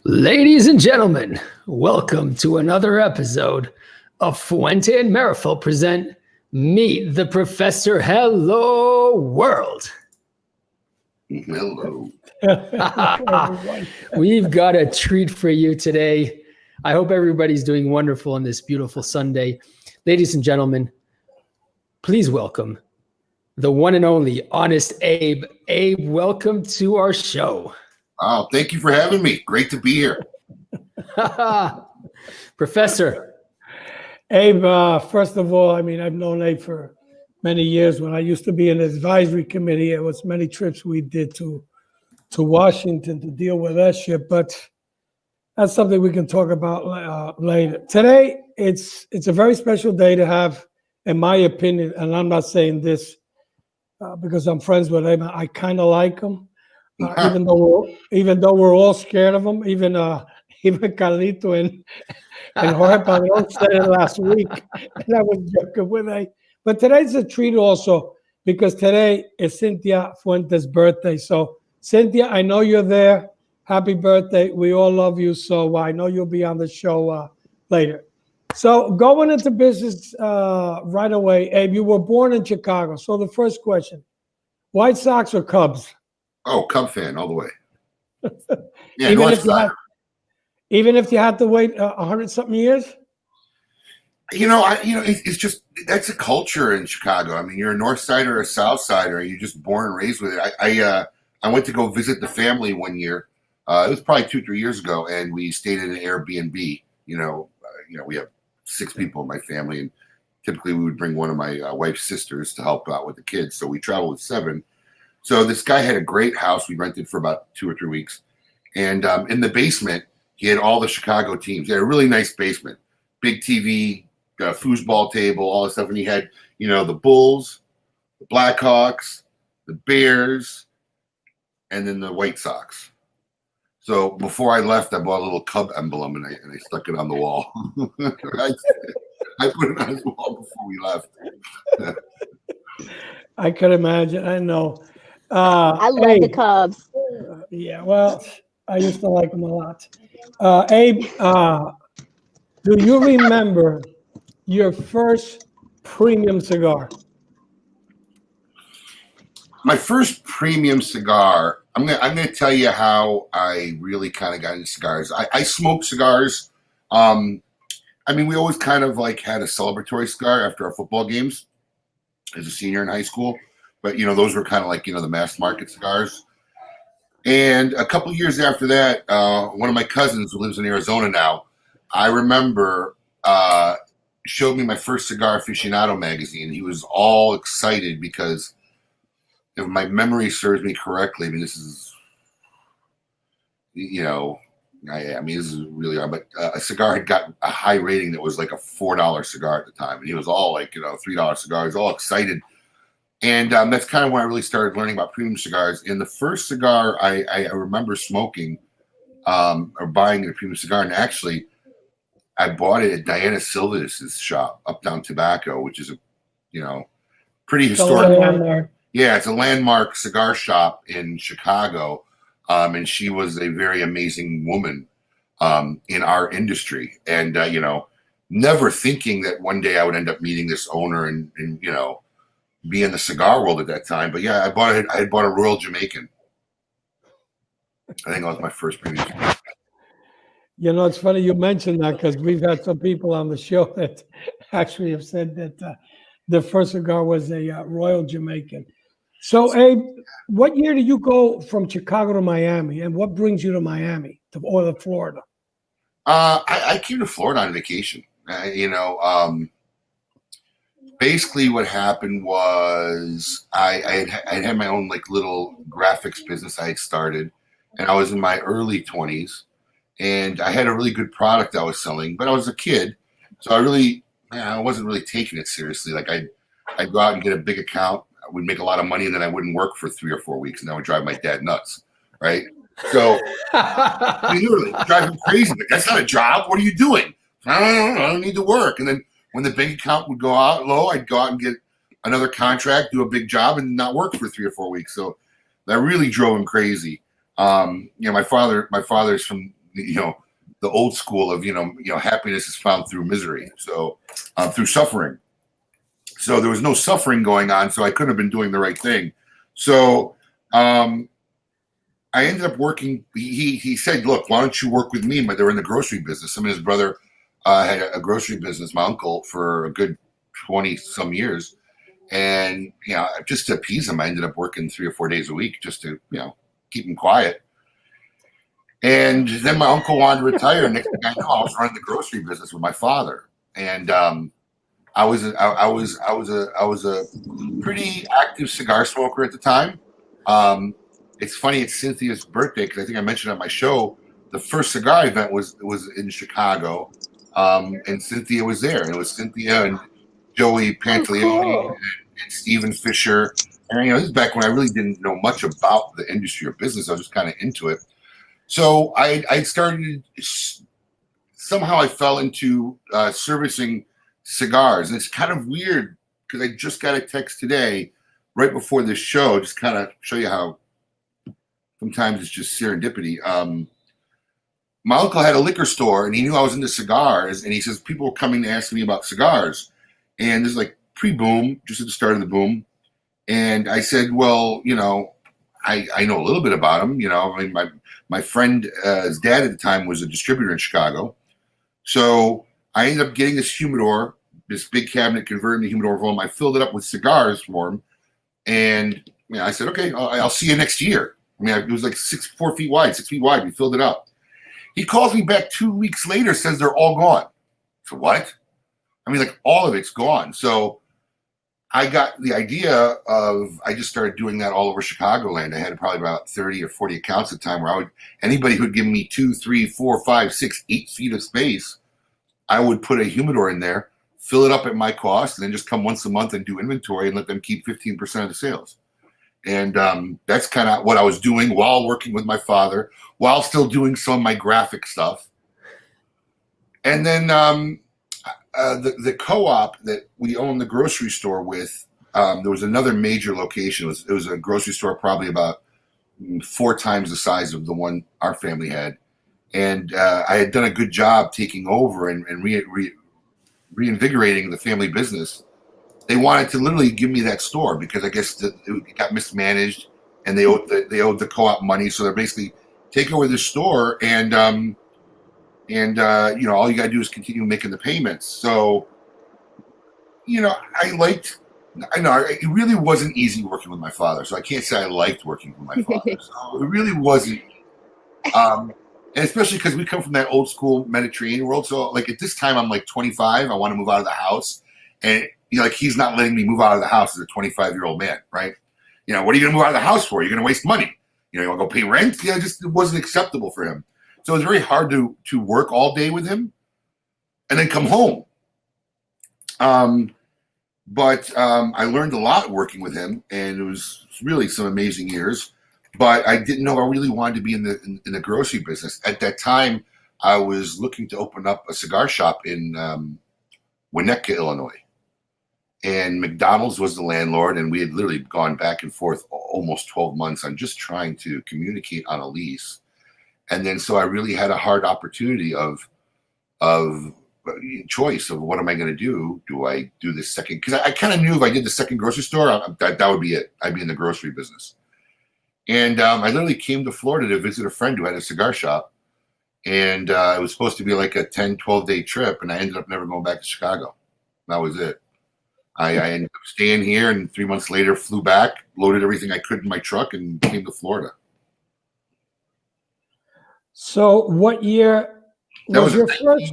Ladies and gentlemen, welcome to another episode of Fuente and Meerapfel present Meet the Professor. Hello, world. Hello. We've got a treat for you today. I hope everybody's doing wonderful on this beautiful Sunday. Ladies and gentlemen, please welcome the one and only Honest Abe. Abe, welcome to our show. Oh, thank you for having me. Great to be here. Professor. Abe, first of all, I've known Abe for many years. When I used to be in the advisory committee, it was many trips we did to Washington to deal with that shit, but that's something we can talk about later. Today, it's a very special day to have, in my opinion, and I'm not saying this because I'm friends with Abe, I kind of like him. Even though we're all scared of him, even Carlito and Jorge Patel said it last week, and I was joking with Abe. But today's a treat also because today is Cynthia Fuente's birthday. So Cynthia, I know you're there. Happy birthday! We all love you. So I know you'll be on the show later. So going into business right away, Abe, you were born in Chicago. So the first question: White Sox or Cubs? Oh, Cub fan all the way. Yeah, even if you had to wait 100-something years. It's just that's a culture in Chicago. I mean, you're a North Sider or a South Sider. You're just born and raised with it. I went to go visit the family one year. It was probably 2-3 years ago, and we stayed in an Airbnb. We have 6 people in my family, and typically we would bring one of my wife's sisters to help out with the kids. So we traveled with 7. So this guy had a great house we rented for about 2 or 3 weeks. And in the basement, he had all the Chicago teams. He had a really nice basement, big TV, got a foosball table, all this stuff. And he had, the Bulls, the Blackhawks, the Bears, and then the White Sox. So before I left, I bought a little Cub emblem and I stuck it on the wall. I put it on the wall before we left. I could imagine. I know. I love the Cubs. Yeah, well, I used to like them a lot. Abe, do you remember your first premium cigar? My first premium cigar, I'm gonna tell you how I really kind of got into cigars. I smoked cigars. We always kind of like had a celebratory cigar after our football games as a senior in high school. But, those were kind of like, the mass market cigars. And a couple of years after that, one of my cousins who lives in Arizona now, I remember showed me my first Cigar Aficionado magazine. He was all excited because if my memory serves me correctly, this is, this is really hard, but a cigar had got a high rating that was like a $4 cigar at the time. And he was all like, $3 cigars, all excited. And that's kind of when I really started learning about premium cigars. And the first cigar I remember smoking or buying a premium cigar, and actually I bought it at Diana Silvas' shop, Uptown Tobacco, which is a pretty historic landmark. Yeah, it's a landmark cigar shop in Chicago. And she was a very amazing woman. in our industry. And, never thinking that one day I would end up meeting this owner and be in the cigar world at that time. But yeah, I had bought a Royal Jamaican. I think that was my first premium. It's funny you mentioned that because we've had some people on the show that actually have said that their first cigar was a Royal Jamaican. So, Abe, what year did you go from Chicago to Miami, and what brings you to Miami, to Florida? I came to Florida on vacation. Basically what happened was I had my own like little graphics business I had started, and I was in my early 20s, and I had a really good product I was selling, but I was a kid, so I wasn't really taking it seriously. Like I'd go out and get a big account, I would make a lot of money, and then I wouldn't work for 3 or 4 weeks, and that would drive my dad nuts, right? So literally drive him crazy. Like, that's not a job. What are you doing? I don't need to work. And then when the bank account would go out low, I'd go out and get another contract, do a big job, and not work for 3 or 4 weeks. So that really drove him crazy. My father's from the old school of happiness is found through misery, so through suffering. So there was no suffering going on, so I couldn't have been doing the right thing. So I ended up working. He said, "Look, why don't you work with me?" But they were in the grocery business. Him and his brother had a grocery business, my uncle, for a good 20 some years. And, just to appease him, I ended up working 3 or 4 days a week just to, keep him quiet. And then my uncle wanted to retire. Next thing I know, I was running the grocery business with my father. And I was a pretty active cigar smoker at the time. It's funny, it's Cynthia's birthday, because I think I mentioned on my show, the first cigar event was in Chicago. And Cynthia was there, and it was Cynthia and Joey Pantaleone and Stephen Fisher. And this is back when I really didn't know much about the industry or business. I was just kind of into it. So I started, somehow I fell into servicing cigars. And it's kind of weird because I just got a text today right before this show, just kind of show you how sometimes it's just serendipity. My uncle had a liquor store, and he knew I was into cigars, and he says people were coming to ask me about cigars. And this is like pre-boom, just at the start of the boom. And I said, well, I know a little bit about them. I mean, my friend's dad at the time was a distributor in Chicago. So I ended up getting this humidor, this big cabinet, converting the humidor for him. I filled it up with cigars for him. And I said, okay, I'll see you next year. I mean, it was like 4 feet wide, 6 feet wide. We filled it up. He calls me back 2 weeks later, says they're all gone. So what? I mean, like all of it's gone. So I got the idea of, I just started doing that all over Chicagoland. I had probably about 30 or 40 accounts at the time where anybody who'd give me 2, 3, 4, 5, 6, 8 feet of space, I would put a humidor in there, fill it up at my cost, and then just come once a month and do inventory and let them keep 15% of the sales. And that's kind of what I was doing while working with my father, while still doing some of my graphic stuff. And then the co-op that we owned the grocery store with, there was another major location. It was a grocery store probably about 4 times the size of the one our family had. And I had done a good job taking over and reinvigorating the family business. They wanted to literally give me that store because I guess it got mismanaged, and they owed the co-op money. So they're basically take over the store, and all you gotta do is continue making the payments. So it really wasn't easy working with my father. So I can't say I liked working with my father. So it really wasn't. And especially because we come from that old school Mediterranean world. So like at this time, I'm like 25. I want to move out of the house, and he's not letting me move out of the house as a 25-year-old man, right? What are you going to move out of the house for? You're going to waste money. You want to go pay rent? It wasn't acceptable for him. So it was very hard to work all day with him and then come home. But I learned a lot working with him, and it was really some amazing years. But I didn't know I really wanted to be in the grocery business. At that time, I was looking to open up a cigar shop in Winnetka, Illinois. And McDonald's was the landlord, and we had literally gone back and forth almost 12 months on just trying to communicate on a lease. And then so I really had a hard opportunity of choice of what am I going to do? Do I do the second? Because I kind of knew if I did the second grocery store, that would be it. I'd be in the grocery business. And I literally came to Florida to visit a friend who had a cigar shop. And it was supposed to be like a 10, 12-day trip. And I ended up never going back to Chicago. That was it. I ended up staying here, and 3 months later flew back, loaded everything I could in my truck, and came to Florida. So what year was your first?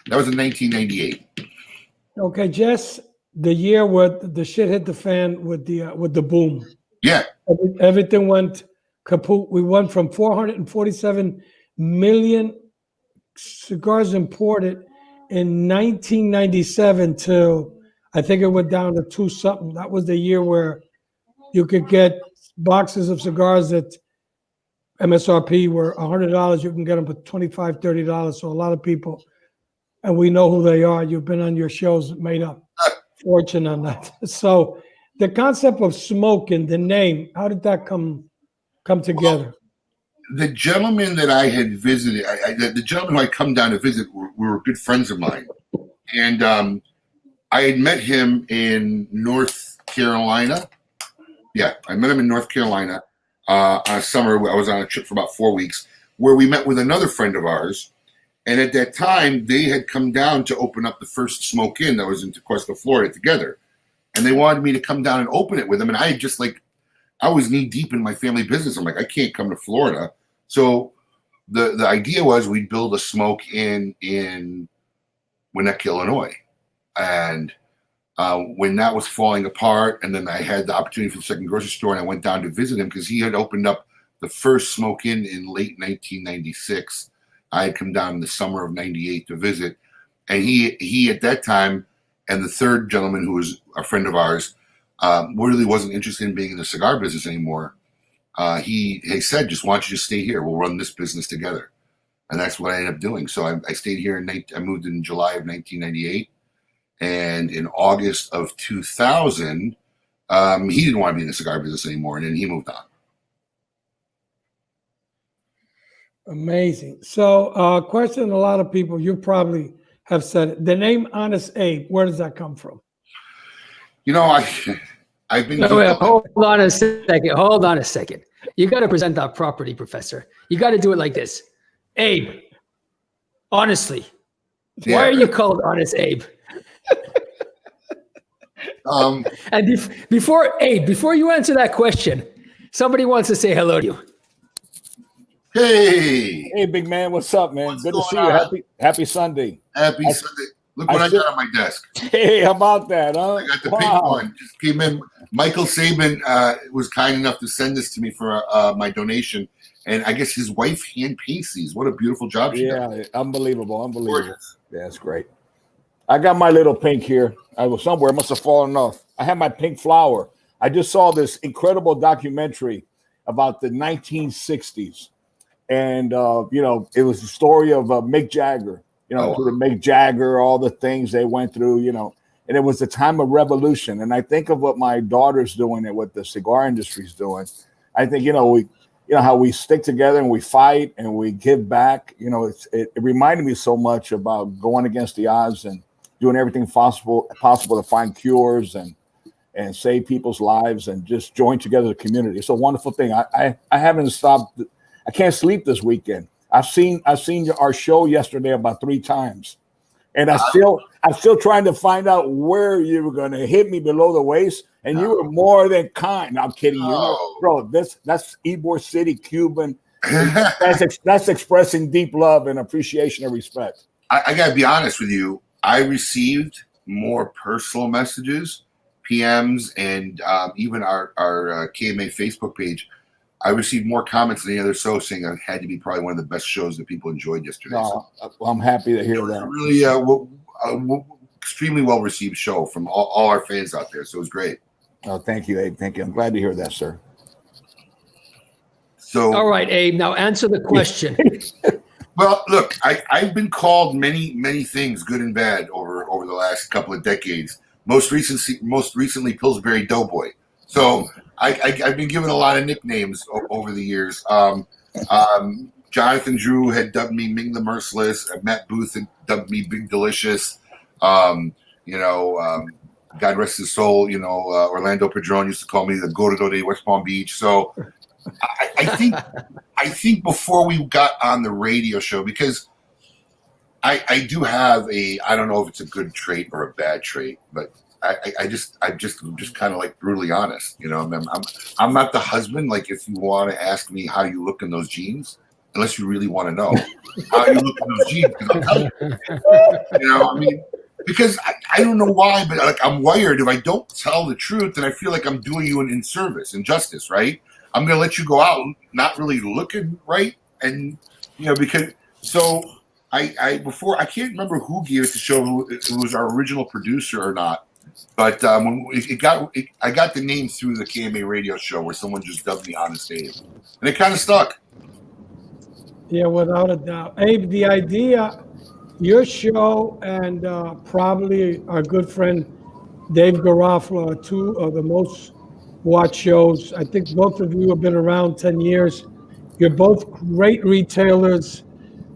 That was in 1998. Okay, Jess, the year where the shit hit the fan with the boom. Yeah. Everything went kaput. We went from 447 million cigars imported in 1997 to, I think it went down to 2 something. That was the year where you could get boxes of cigars that MSRP were $100. You can get them for $25, $30. So a lot of people, and we know who they are. You've been on your shows, made a fortune on that. So the concept of smoking, the name, how did that come together? Well, the gentleman that I had visited, the gentleman who I'd come down to visit were good friends of mine. And I had met him in North Carolina. Yeah, I met him in North Carolina on a summer. I was on a trip for about 4 weeks where we met with another friend of ours. And at that time, they had come down to open up the first Smoke Inn that was in Tequesta, Florida together. And they wanted me to come down and open it with them. And I had just I was knee deep in my family business. I'm like, I can't come to Florida. So the idea was we'd build a Smoke Inn in Winnetka, Illinois. And when that was falling apart, and then I had the opportunity for the second grocery store, and I went down to visit him because he had opened up the first Smoke Inn in late 1996. I had come down in the summer of 98 to visit. And he at that time, and the third gentleman who was a friend of ours, really wasn't interested in being in the cigar business anymore. He said, just why don't you just stay here? We'll run this business together. And that's what I ended up doing. So I stayed here. I moved in July of 1998. And in August of 2000, he didn't want to be in the cigar business anymore. And then he moved on. Amazing. So question a lot of people, you probably have said it. The name Honest Abe, where does that come from? You know, I've been... Wait, hold on a second. You got to present that property, Professor. You got to do it like this. Abe, honestly, why are you called Honest Abe? And before you answer that question, somebody wants to say hello to you. Hey, big man, what's up, man? Good to see you. Happy Sunday. Happy Sunday. Look what I got on my desk. Hey, how about that, huh? I got the pink one. Just came in. Michael Sabin was kind enough to send this to me for my donation, and I guess his wife hand paints these. What a beautiful job she does. Yeah, unbelievable. Gorgeous. Yeah, that's great. I got my little pink here. I was somewhere. It must have fallen off. I have my pink flower. I just saw this incredible documentary about the 1960s. And, it was the story of Mick Jagger, Mick Jagger, all the things they went through, and it was a time of revolution. And I think of what my daughter's doing and what the cigar industry's doing. I think, how we stick together and we fight and we give back. It reminded me so much about going against the odds and doing everything possible to find cures and save people's lives and just join together the community. It's a wonderful thing. I haven't stopped. I can't sleep this weekend. I've seen our show yesterday about 3 times, and I'm still trying to find out where you were going to hit me below the waist, and you were more than kind. I'm kidding you, bro. That's Ybor City, Cuban. That's expressing deep love and appreciation and respect. I got to be honest with you. I received more personal messages, PMs, and even our KMA Facebook page. I received more comments than any other show saying it had to be probably one of the best shows that people enjoyed yesterday. Well, I'm happy to hear that. Really extremely well-received show from all our fans out there. So it was great. Oh, thank you, Abe. Thank you. I'm glad to hear that, sir. So, all right, Abe, now answer the question. Well, look, I've been called many things, good and bad, over the last couple of decades. Most recently Pillsbury Doughboy. So I've been given a lot of nicknames over the years. Jonathan Drew had dubbed me Ming the Merciless. Matt Booth had dubbed me Big Delicious. God rest his soul. Orlando Padron used to call me the Gordo de West Palm Beach. So I think before we got on the radio show, because I do have I don't know if it's a good trait or a bad trait, but I'm just kind of like brutally honest. I'm not the husband. Like, if you want to ask me how you look in those jeans, unless you really want to know how you look in those jeans, I'll tell you. Because I don't know why, but like, I'm wired. If I don't tell the truth, then I feel like I'm doing you an injustice, right? I'm gonna let you go out not really looking right, and because I can't remember who gave it to show, who it was our original producer or not, but I got the name through the KMA radio show where someone just dubbed me Honest Abe, and it kind of stuck. Yeah, without a doubt. Abe, the idea, your show and probably our good friend Dave Garofalo are two of the most watched shows. I think both of you have been around 10 years. You're both great retailers,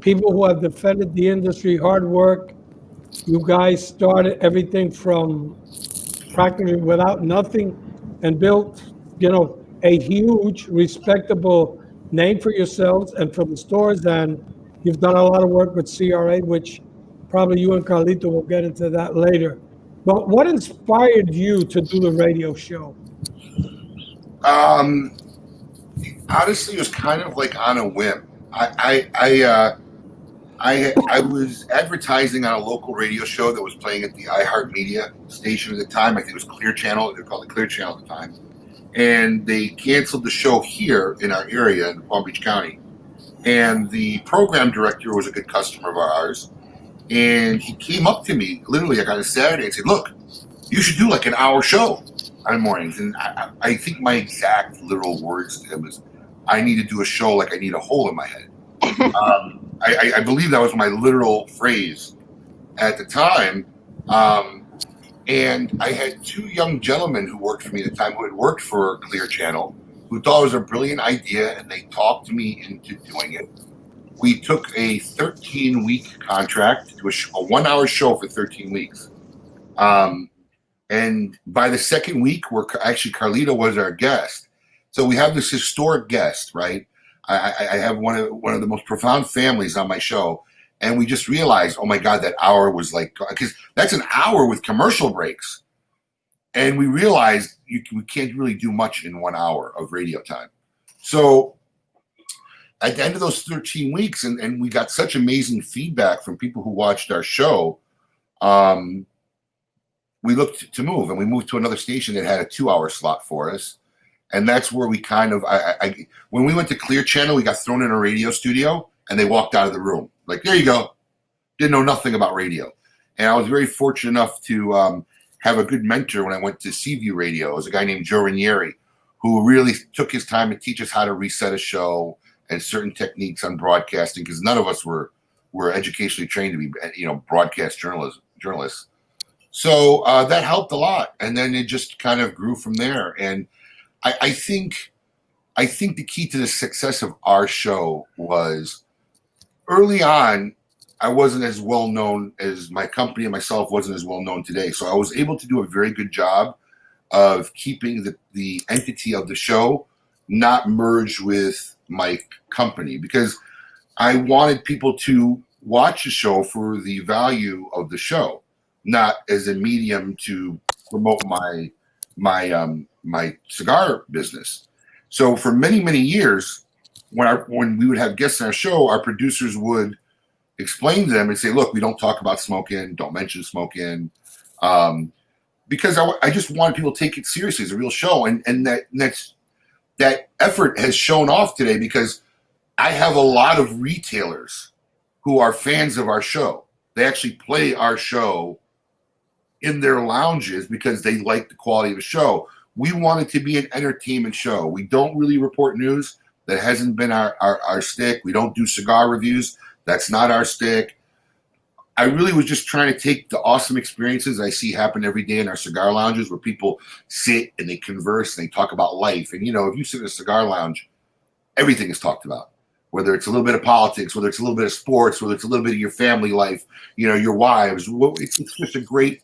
people who have defended the industry, hard work. You guys started everything from practically without nothing and built, a huge, respectable name for yourselves and for the stores. And you've done a lot of work with CRA, which probably you and Carlito will get into that later. But what inspired you to do the radio show? Honestly, it was kind of like on a whim. I was advertising on a local radio show that was playing at the iHeartMedia station at the time. I think it was Clear Channel. They called it Clear Channel at the time. And they canceled the show here in our area in Palm Beach County. And the program director was a good customer of ours. And he came up to me literally like on a Saturday and said, "Look, you should do like an hour show on mornings." And I think my exact literal words to him was, "I need to do a show like I need a hole in my head." I believe that was my literal phrase at the time. And I had two young gentlemen who worked for me at the time who had worked for Clear Channel, who thought it was a brilliant idea, and they talked me into doing it. We took a 13-week contract to do a 1-hour show for 13 weeks. And by the second week, actually Carlito was our guest. So we have this historic guest, right? I have one of the most profound families on my show, and we just realized, oh my God, that hour was like, because that's an hour with commercial breaks, and we realized we can't really do much in 1 hour of radio time. So at the end of those 13 weeks, and we got such amazing feedback from people who watched our show, we looked to move, and we moved to another station that had a 2-hour slot for us. And that's where we kind of, when we went to Clear Channel, we got thrown in a radio studio, and they walked out of the room. Like, there you go. Didn't know nothing about radio. And I was very fortunate enough to have a good mentor when I went to Seaview Radio. It was a guy named Joe Ranieri, who really took his time to teach us how to reset a show and certain techniques on broadcasting, because none of us were educationally trained to be, broadcast journalists. So that helped a lot. And then it just kind of grew from there. And I think the key to the success of our show was early on, I wasn't as well known as my company, and myself wasn't as well known today. So I was able to do a very good job of keeping the entity of the show not merged with my company, because I wanted people to watch the show for the value of the show, not as a medium to promote my cigar business. So for many, many years, when we would have guests on our show, our producers would explain to them and say, "Look, we don't talk about smoking, don't mention smoking," because I just wanted people to take it seriously as a real show, and that effort has shown off today, because I have a lot of retailers who are fans of our show. They actually play our show in their lounges because they like the quality of the show. We want it to be an entertainment show. We don't really report news. That hasn't been our stick. We don't do cigar reviews. That's not our stick. I really was just trying to take the awesome experiences I see happen every day in our cigar lounges, where people sit and they converse and they talk about life. And, if you sit in a cigar lounge, everything is talked about. whether it's a little bit of politics, whether it's a little bit of sports, whether it's a little bit of your family life, your wives. It's just a great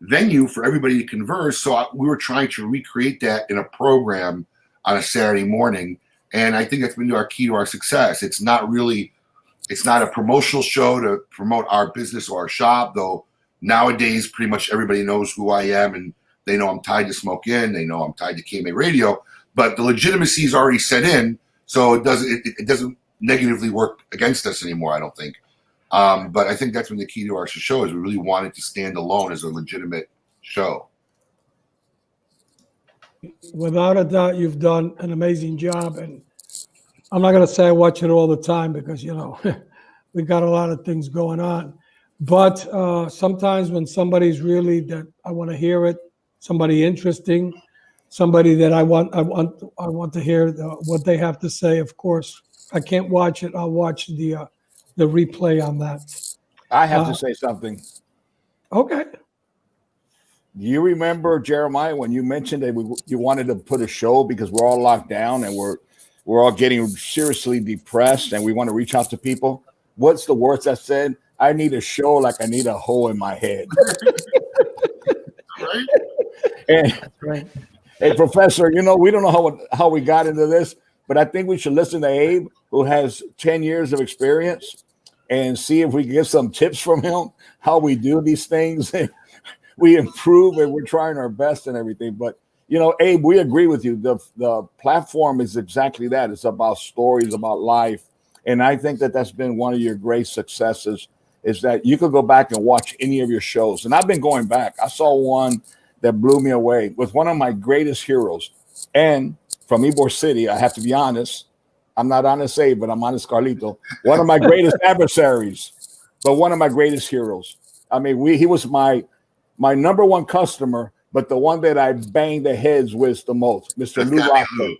venue for everybody to converse. So we were trying to recreate that in a program on a Saturday morning. And I think that's been our key to our success. It's not a promotional show to promote our business or our shop, though nowadays pretty much everybody knows who I am and they know I'm tied to Smoke Inn. They know I'm tied to KMA Radio, but the legitimacy is already set in. So it doesn't negatively work against us anymore, I don't think. But I think that's been the key to our show is we really wanted to stand alone as a legitimate show. Without a doubt, you've done an amazing job. And I'm not going to say I watch it all the time because, we got a lot of things going on. But sometimes when somebody's really that I want to hear it, somebody interesting, somebody that I want to hear what they have to say. Of course, I can't watch it. I'll watch the replay on that. I have to say something. Okay. Do you remember, Jeremiah, when you mentioned that you wanted to put a show because we're all locked down and we're all getting seriously depressed and we want to reach out to people? What's the words I said? I need a show like I need a hole in my head. Right? And, That's right. hey, Professor, we don't know how we got into this, but I think we should listen to Abe, who has 10 years of experience, and see if we can get some tips from him, how we do these things. We improve and we're trying our best and everything. But, Abe, we agree with you. The platform is exactly that. It's about stories, about life. And I think that that's been one of your great successes is that you could go back and watch any of your shows. And I've been going back. I saw one that blew me away with one of my greatest heroes. And from Ybor City, I have to be honest. I'm not honest Abe, but I'm honest Carlito. One of my greatest adversaries, but one of my greatest heroes. I mean, he was my number one customer, but the one that I banged the heads with the most, Mr. Lou Rothman.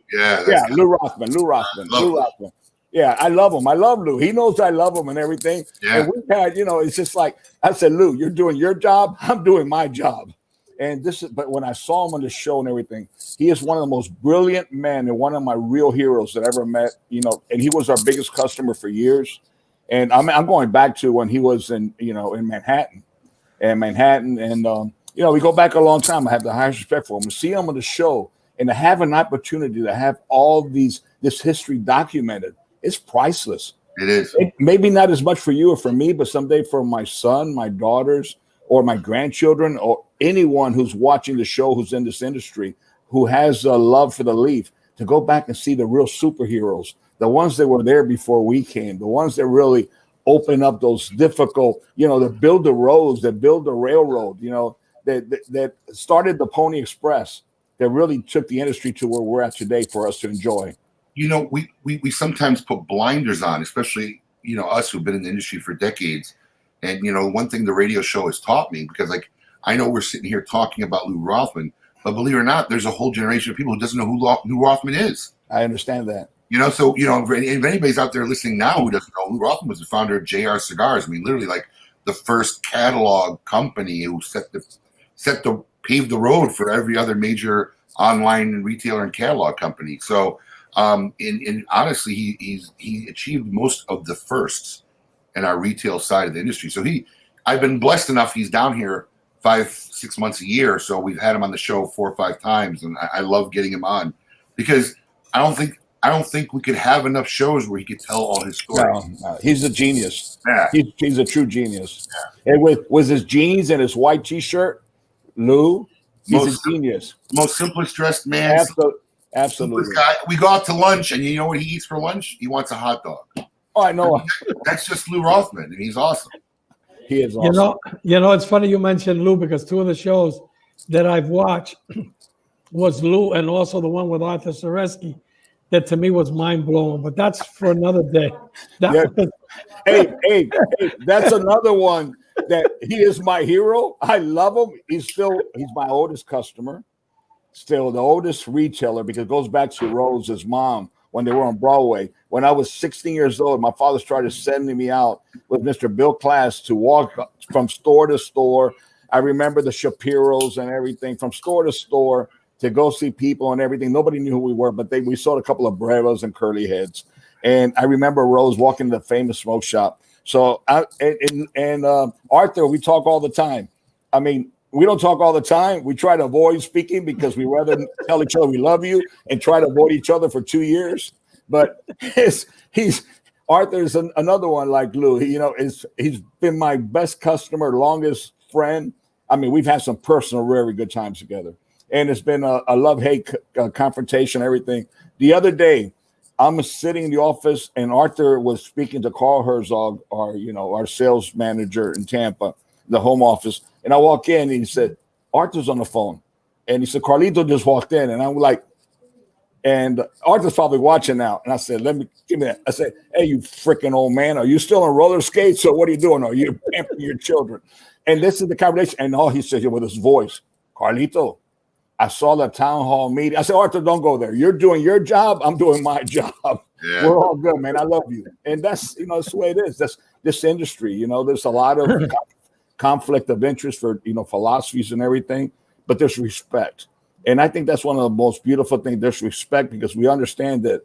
Lou Rothman. Yeah, I love him. I love Lou. He knows I love him and everything. Yeah. And we've had, it's just like I said, Lou, you're doing your job. I'm doing my job. And but when I saw him on the show and everything, he is one of the most brilliant men and one of my real heroes that I ever met, and he was our biggest customer for years. And I'm going back to when he was in Manhattan. And we go back a long time. I have the highest respect for him. To see him on the show and to have an opportunity to have all this history documented, it's priceless. It is. Maybe not as much for you or for me, but someday for my son, my daughters, or my grandchildren, or anyone who's watching the show who's in this industry, who has a love for the Leaf, to go back and see the real superheroes, the ones that were there before we came, the ones that really open up those difficult, that build the roads, that build the railroad, that started the Pony Express, that really took the industry to where we're at today for us to enjoy. We sometimes put blinders on, especially, us who've been in the industry for decades. And, one thing the radio show has taught me, because I know we're sitting here talking about Lou Rothman, but believe it or not, there's a whole generation of people who doesn't know who Lou Rothman is. I understand that. So, if anybody's out there listening now who doesn't know, Lou Rothman was the founder of JR Cigars. I mean, literally like the first catalog company who paved the road for every other major online retailer and catalog company. So, honestly, he achieved most of the firsts in our retail side of the industry. So I've been blessed enough. He's down here 5-6 months a year. So we've had him on the show 4 or 5 times, and I love getting him on because I don't think we could have enough shows where he could tell all his stories. No, he's a genius. Yeah. He's a true genius. Yeah. And with his jeans and his white T-shirt, Lou, he's a genius. Most simplest dressed man. Absolutely. Guy. We go out to lunch, and you know what he eats for lunch? He wants a hot dog. Oh, I know. That's just Lou Rothman, and he's awesome. He is awesome. It's funny you mentioned Lou because 2 of the shows that I've watched was Lou and also the one with Arthur Sareski. That to me was mind blowing, but that's for another day. Hey, that's another one that he is my hero. I love him. He's my oldest customer, still the oldest retailer, because it goes back to Rose's mom when they were on Broadway. When I was 16 years old, my father started sending me out with Mr. Bill Class to walk from store to store. I remember the Shapiros and everything from store to store to go see people and everything. Nobody knew who we were, but we sold a couple of Breras and curly heads. And I remember Rose walking to the famous smoke shop. So Arthur, we talk all the time. I mean, we don't talk all the time. We try to avoid speaking because we rather tell each other we love you and try to avoid each other for 2 years. But Arthur's another one like Lou. He's been my best customer, longest friend. I mean, we've had some personal, very good times together. And it's been a love-hate confrontation, everything. The other day, I'm sitting in the office, and Arthur was speaking to Carl Herzog, our sales manager in Tampa, the home office. And I walk in, and he said, Arthur's on the phone. And he said, Carlito just walked in. And I'm like, and Arthur's probably watching now. And I said, give me that. I said, hey, you freaking old man, are you still on roller skates? Or what are you doing? Are you pampering your children? And this is the conversation. And all he said here with his voice, Carlito, I saw the town hall meeting. I said, Arthur, don't go there. You're doing your job. I'm doing my job. Yeah. We're all good, man. I love you. And that's the way it is. That's this industry. There's a lot of conflict of interest for, philosophies and everything, but there's respect. And I think that's one of the most beautiful things. There's respect because we understand that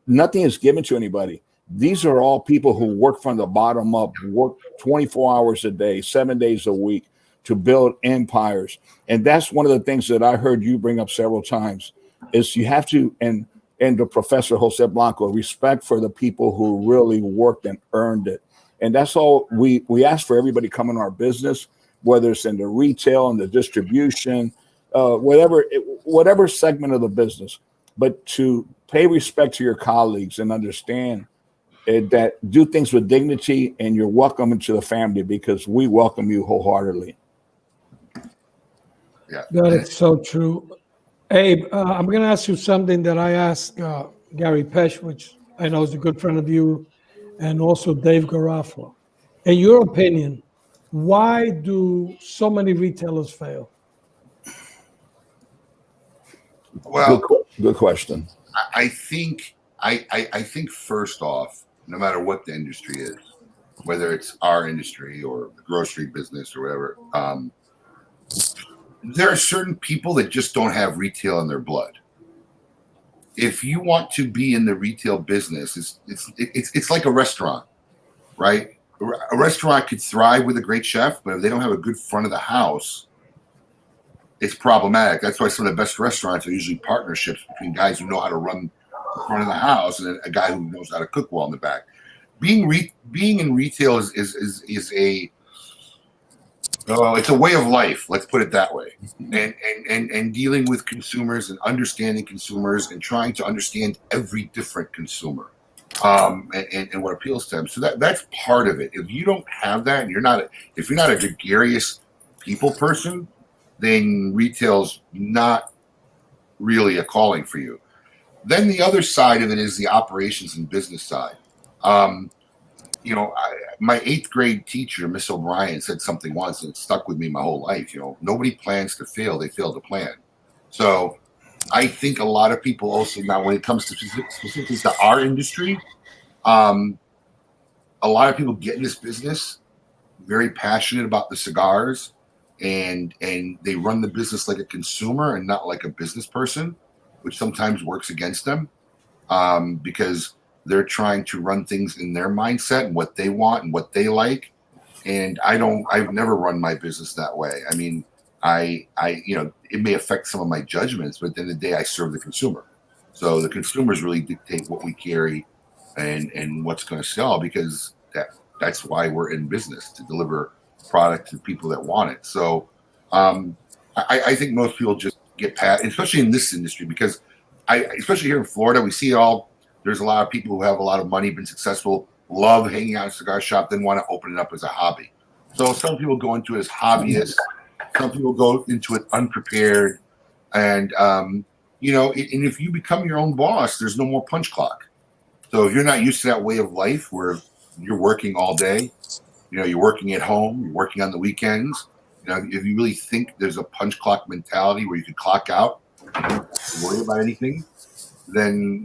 nothing is given to anybody. These are all people who work from the bottom up, work 24 hours a day, 7 days a week to build empires. And that's one of the things that I heard you bring up several times is you have to, and the Professor Jose Blanco, respect for the people who really worked and earned it. And that's all we ask for everybody coming to our business, whether it's in the retail and the distribution, whatever segment of the business, but to pay respect to your colleagues and understand that do things with dignity, and you're welcome into the family because we welcome you wholeheartedly. Yeah, that is so true. Abe, I'm going to ask you something that I asked Gary Pesh, which I know is a good friend of you, and also Dave Garofalo. In your opinion, why do so many retailers fail? Well, good question. I think first off, no matter what the industry is, whether it's our industry or the grocery business or whatever, there are certain people that just don't have retail in their blood. If you want to be in the retail business, it's like a restaurant, right? A restaurant could thrive with a great chef, but if they don't have a good front of the house, it's problematic. That's why some of the best restaurants are usually partnerships between guys who know how to run the front of the house and a guy who knows how to cook well in the back. Being in retail is it's a way of life. Let's put it that way. And dealing with consumers and understanding consumers and trying to understand every different consumer, and what appeals to them. So that's part of it. If you don't have that, and if you're not a gregarious people person, then retail's not really a calling for you. Then the other side of it is the operations and business side. My 8th grade teacher, Miss O'Brien, said something once and it stuck with me my whole life. Nobody plans to fail; they fail to plan. So I think a lot of people also now, when it comes to specifically to our industry, a lot of people get in this business very passionate about the cigars, and they run the business like a consumer and not like a business person, which sometimes works against them, because they're trying to run things in their mindset and what they want and what they like. And I've never run my business that way. I mean, it may affect some of my judgments, but at the end of the day, I serve the consumer. So the consumers really dictate what we carry and what's going to sell, because that's why we're in business, to deliver product to people that want it. So I think most people just get past, especially in this industry, because especially here in Florida, we see it all. There's a lot of people who have a lot of money, been successful, love hanging out in a cigar shop, then want to open it up as a hobby. So some people go into it as hobbyists. Some people go into it unprepared. And, and if you become your own boss, there's no more punch clock. So if you're not used to that way of life where you're working all day, you're working at home, you're working on the weekends, if you really think there's a punch clock mentality where you could clock out and you don't have to worry about anything, then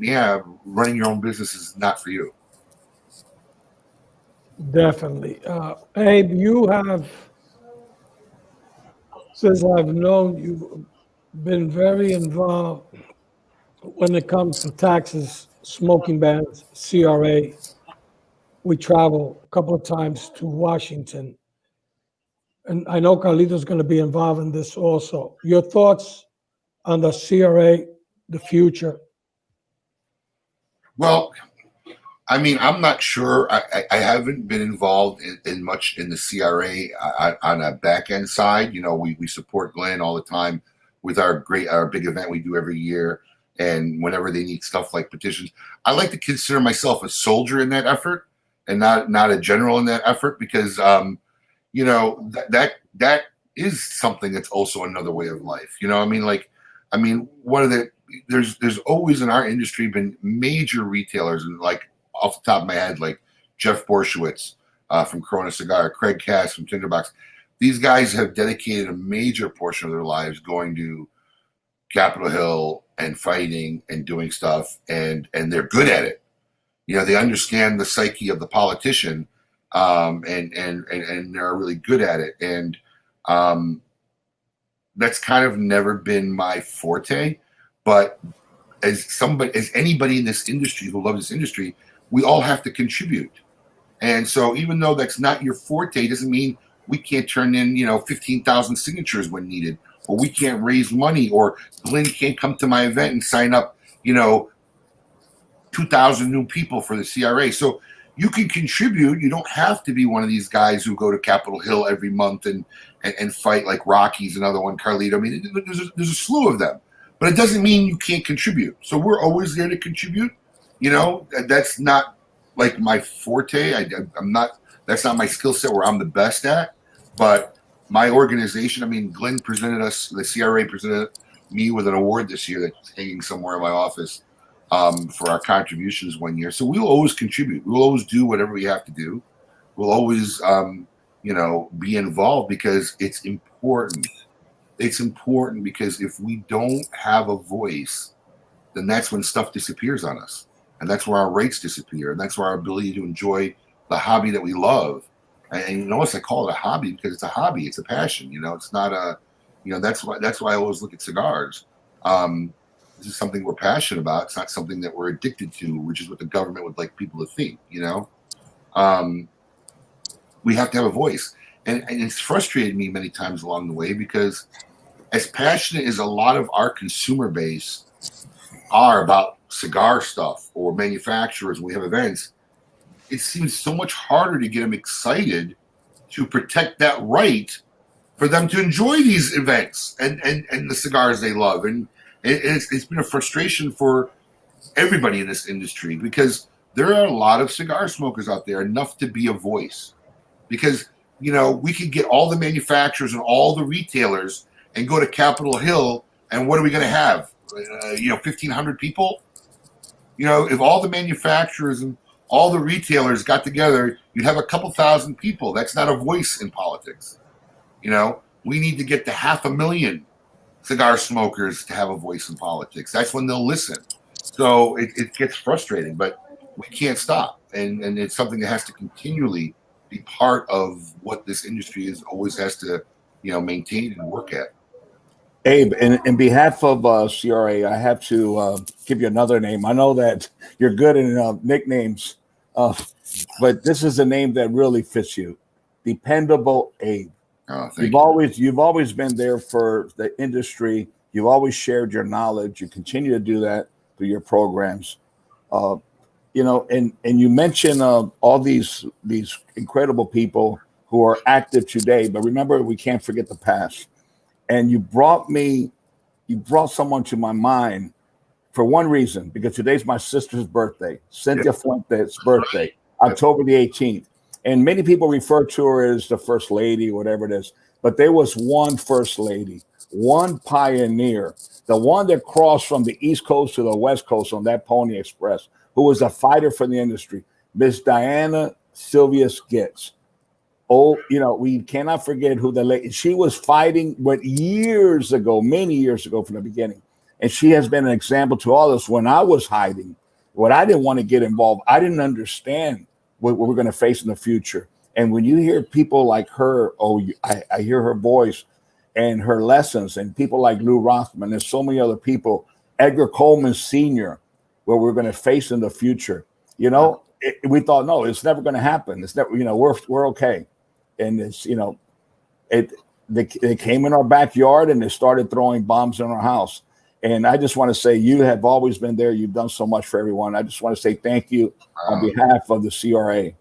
running your own business is not for you. Definitely. Abe, you have, since I've known you, been very involved when it comes to taxes smoking bans, CRA. We travel a couple of times to Washington. And I know Carlito's going to be involved in this also. Your thoughts on the CRA, the future? Well, I mean, I'm not sure. I haven't been involved in much in the CRA on a back end side. You know, we support Glenn all the time with our big event we do every year. And whenever they need stuff like petitions, I like to consider myself a soldier in that effort and not a general in that effort, because, you know, that is something that's also another way of life. You know, I mean, there's always in our industry been major retailers, and like off the top of my head, like Jeff Borshowitz from Corona Cigar, Craig Cass from Tinderbox. These guys have dedicated a major portion of their lives going to Capitol Hill and fighting and doing stuff, and they're good at it. You know, they understand the psyche of the politician, and they're really good at it. And that's kind of never been my forte. But as anybody in this industry who loves this industry, we all have to contribute. And so even though that's not your forte, doesn't mean we can't turn in, 15,000 signatures when needed, or we can't raise money, or Glenn can't come to my event and sign up, 2,000 new people for the CRA. So you can contribute. You don't have to be one of these guys who go to Capitol Hill every month and fight, like Rocky's another one, Carlito. I mean, there's a slew of them. But it doesn't mean you can't contribute. So we're always there to contribute. That's not like my forte. That's not my skill set where I'm the best at. But my organization, I mean, Glenn presented us, the CRA presented me with an award this year that's hanging somewhere in my office for our contributions one year. So we'll always contribute. We'll always do whatever we have to do. We'll always, be involved, because it's important. It's important because if we don't have a voice, then that's when stuff disappears on us. And that's where our rights disappear. And that's where our ability to enjoy the hobby that we love. And notice I call it a hobby because it's a hobby. It's a passion. It's not a, that's why I always look at cigars. This is something we're passionate about. It's not something that we're addicted to, which is what the government would like people to think, we have to have a voice. And it's frustrated me many times along the way, because as passionate as a lot of our consumer base are about cigar stuff or manufacturers, when we have events, it seems so much harder to get them excited to protect that right for them to enjoy these events and the cigars they love. And it's been a frustration for everybody in this industry, because there are a lot of cigar smokers out there, enough to be a voice. Because, we could get all the manufacturers and all the retailers and go to Capitol Hill, and what are we going to have? 1,500 people? If all the manufacturers and all the retailers got together, you'd have a couple thousand people. That's not a voice in politics. We need to get to 500,000 cigar smokers to have a voice in politics. That's when they'll listen. So it gets frustrating, but we can't stop. And it's something that has to continually be part of what this industry always has to, maintain and work at. Abe, in behalf of CRA, I have to give you another name. I know that you're good in nicknames, but this is a name that really fits you. Dependable Abe. Oh, thank you. You've always been there for the industry. You've always shared your knowledge. You continue to do that through your programs. And you mention all these incredible people who are active today, but remember, we can't forget the past. And you brought someone to my mind for one reason, because today's my sister's birthday, Cynthia Fuente's birthday, October the 18th. And many people refer to her as the first lady, whatever it is. But there was one first lady, one pioneer, the one that crossed from the East Coast to the West Coast on that Pony Express, who was a fighter for the industry, Miss Diana Sylvia Skitz. Oh, we cannot forget who the lady. She was fighting, but years ago, many years ago from the beginning. And she has been an example to all of us. When I was hiding, when I didn't want to get involved, I didn't understand what we're going to face in the future. And when you hear people like her, I hear her voice and her lessons, and people like Lou Rothman and so many other people, Edgar Coleman Sr., where we're going to face in the future. You know, we thought, no, it's never going to happen. It's never, you know, we're okay. And it's, you know, they came in our backyard and they started throwing bombs in our house. And I just want to say, you have always been there. You've done so much for everyone. I just want to say thank you on behalf of the CRA.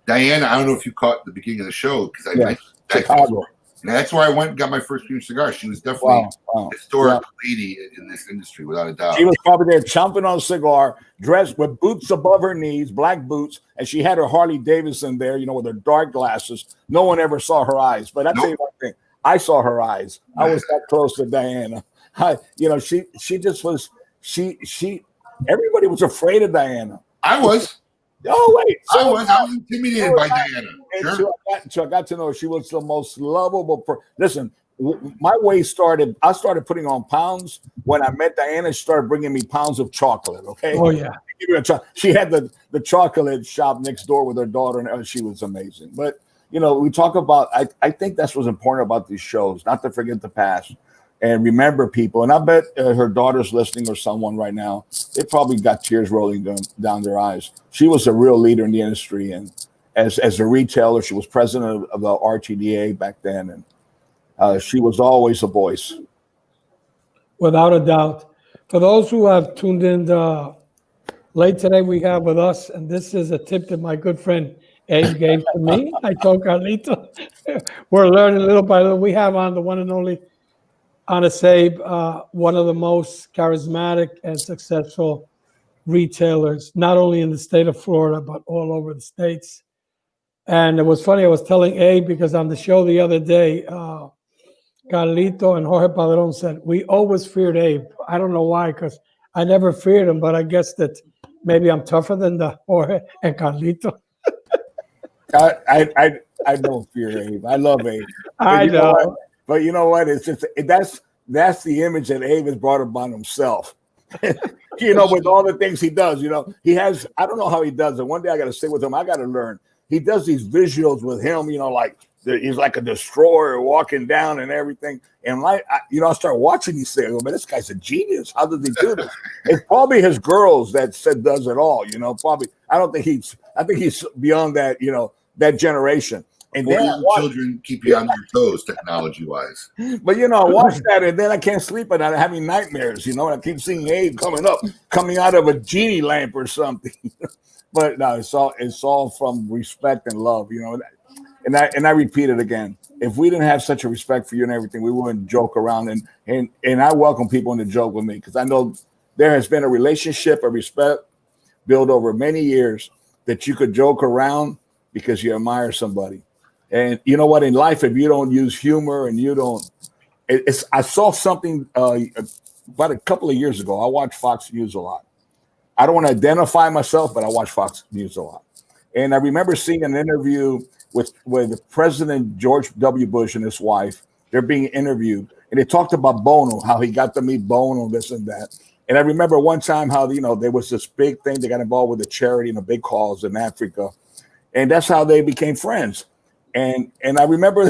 Diana, I don't know if you caught the beginning of the show because Chicago. That's where I went and got my first premium cigar. She was definitely a historic lady in this industry, without a doubt. She was probably there chomping on a cigar, dressed with boots above her knees, black boots, and she had her Harley Davidson there, you know, with her dark glasses. No one ever saw her eyes. But I tell you one thing, I saw her eyes. I was that close to Diana. You know, she just was. Everybody was afraid of Diana. I was. Oh wait, I was intimidated by Diana. Sure. So I got to know her. She was the most lovable. Listen, my way started. I started putting on pounds when I met Diana. She started bringing me pounds of chocolate. Okay. Oh yeah. She had the chocolate shop next door with her daughter, and she was amazing. But you know, we talk about. I think that's what's important about these shows. Not to forget the past. And remember people, and I bet her daughter's listening or someone right now, they probably got tears rolling down their eyes. She was a real leader in the industry. And as a retailer, she was president of the RTDA back then. And she was always a voice. Without a doubt. For those who have tuned in late today, we have with us, and this is a tip that my good friend Abe gave to me. I told Carlito. We're learning little by little. We have on the one and only Honest Abe, one of the most charismatic and successful retailers, not only in the state of Florida, but all over the states. And it was funny, I was telling Abe, because on the show the other day, Carlito and Jorge Padron said, we always feared Abe. I don't know why, because I never feared him, but I guess that maybe I'm tougher than the Jorge and Carlito. I don't fear Abe. I love Abe. I know. But you know what? It's just that's the image that Abe has brought upon himself. You know, with all the things he does, you know, he has. I don't know how he does it. One day I got to sit with him. I got to learn. He does these visuals with him. You know, like he's like a destroyer walking down and everything. And I start watching these things. I go, man, this guy's a genius. How does he do this? It's probably his girls that does it all. You know, probably. I think he's beyond that. You know, that generation. And then children keep you on your toes, technology-wise. But you know, I watch that, and then I can't sleep at night. I'm having nightmares. You know, and I keep seeing Abe coming out of a genie lamp or something. But no, it's all from respect and love. You know, and I repeat it again. If we didn't have such a respect for you and everything, we wouldn't joke around. And I welcome people to joke with me because I know there has been a relationship, a respect built over many years that you could joke around because you admire somebody. And you know what? In life, if you don't use humor and you don't, I saw something about a couple of years ago. I watch Fox News a lot. I don't want to identify myself, but I watch Fox News a lot. And I remember seeing an interview with President George W. Bush and his wife. They're being interviewed, and they talked about Bono, how he got to meet Bono, this and that. And I remember one time how, you know, there was this big thing. They got involved with a charity and a big cause in Africa. And that's how they became friends. And I remember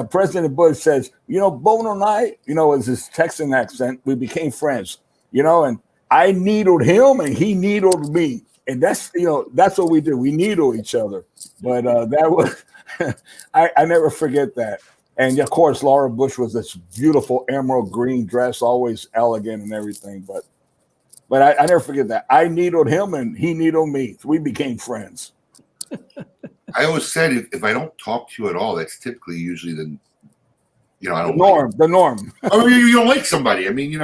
President Bush says, you know, Bono and I, you know, as his Texan accent, we became friends, you know, and I needled him and he needled me. And that's, you know, that's what we do. We needle each other. But that was, I never forget that. And of course, Laura Bush was this beautiful emerald green dress, always elegant and everything. But I never forget that. I needled him and he needled me. So we became friends. I always said if I don't talk to you at all, that's typically usually I don't the norm. I mean, you don't like somebody. I mean,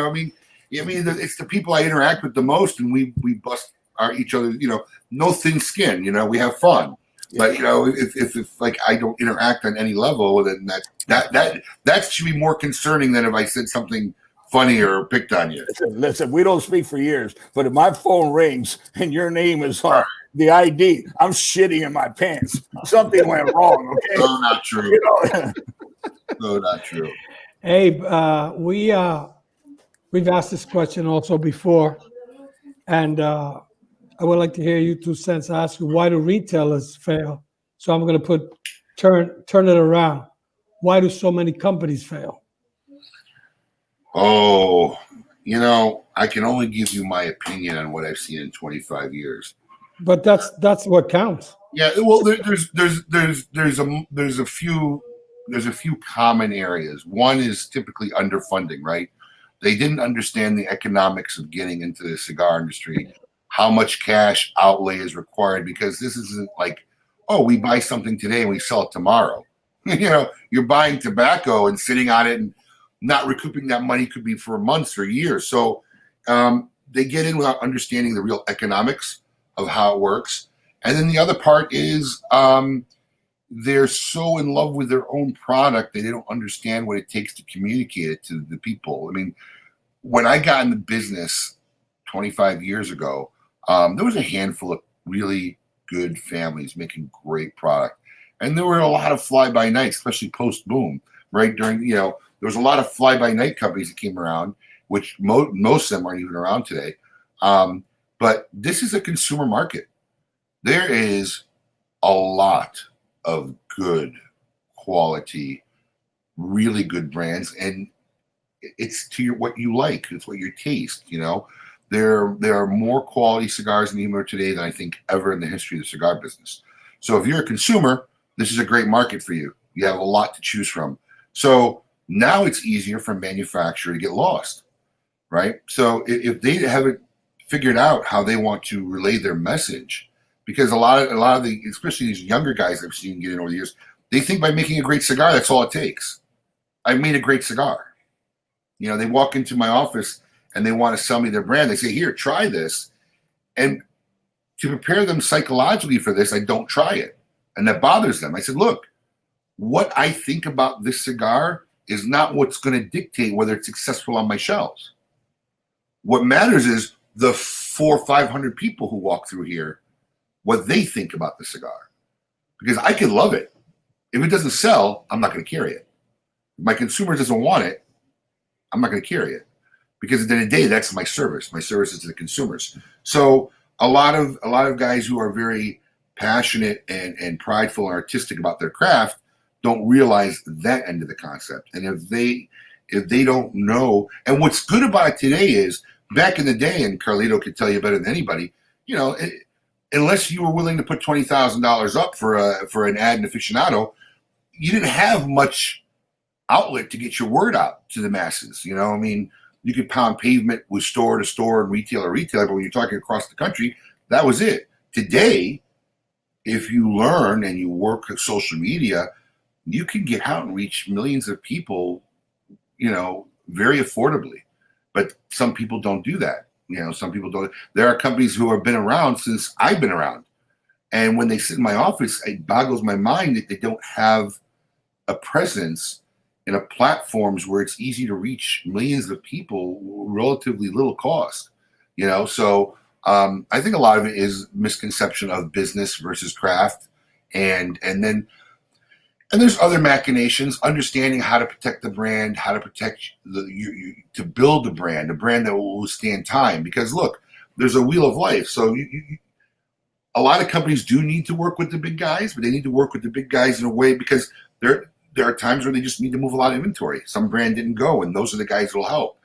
it's the people I interact with the most, and we bust each other. You know, no thin skin. You know, we have fun. Yeah. But you know, if like I don't interact on any level, then that should be more concerning than if I said something funny or picked on you. Listen, we don't speak for years, but if my phone rings and your name is on the ID, I'm shitting in my pants. Something went wrong. Okay, no, not true. You know? No, not true. Abe, we've asked this question also before, and I would like to hear you 2 cents. Ask you, why do retailers fail? So I'm going to turn it around. Why do so many companies fail? Oh, I can only give you my opinion on what I've seen in 25 years. But that's what counts. Yeah, well, there's a few common areas. One is typically underfunding, right? They didn't understand the economics of getting into the cigar industry, how much cash outlay is required, because this isn't like, oh, we buy something today and we sell it tomorrow. You're buying tobacco and sitting on it and not recouping that money could be for months or years. So they get in without understanding the real economics of how it works. And then the other part is they're so in love with their own product that they don't understand what it takes to communicate it to the people. I mean, when I got in the business 25 years ago, there was a handful of really good families making great product. And there were a lot of fly-by-night, especially post-boom, right? There was a lot of fly-by-night companies that came around, which most of them aren't even around today. But this is a consumer market. There is a lot of good quality, really good brands, and it's to what you like. It's what your taste. There are more quality cigars in the humidor today than I think ever in the history of the cigar business. So if you're a consumer, this is a great market for you. You have a lot to choose from. So now it's easier for a manufacturer to get lost, right? So if they haven't figured out how they want to relay their message, because a lot of the, especially these younger guys I've seen get in over the years, they think by making a great cigar, that's all it takes. I made a great cigar. They walk into my office and they want to sell me their brand. They say, here, try this. And to prepare them psychologically for this, I don't try it. And that bothers them. I said, look, what I think about this cigar is not what's going to dictate whether it's successful on my shelves. What matters is the 400 or 500 people who walk through here, what they think about the cigar. Because I can love it. If it doesn't sell, I'm not going to carry it. If my consumer doesn't want it, I'm not going to carry it. Because at the end of the day, that's my service. My service is to the consumers. So a lot of guys who are very passionate and prideful and artistic about their craft don't realize that end of the concept. And if they don't know, and what's good about it today is back in the day, and Carlito could tell you better than anybody, unless you were willing to put $20,000 up for an ad in aficionado, you didn't have much outlet to get your word out to the masses. You could pound pavement with store to store and retailer to retailer, but when you're talking across the country, that was it. Today, if you learn and you work with social media, you can get out and reach millions of people, very affordably. But some people don't do that. Some people don't. There are companies who have been around since I've been around. And when they sit in my office, it boggles my mind that they don't have a presence in a platforms where it's easy to reach millions of people relatively little cost. So I think a lot of it is misconception of business versus craft. And there's other machinations, understanding how to protect the brand, how to protect to build a brand that will withstand time. Because look, there's a wheel of life. So a lot of companies do need to work with the big guys, but they need to work with the big guys in a way because there are times where they just need to move a lot of inventory. Some brand didn't go, and those are the guys that will help.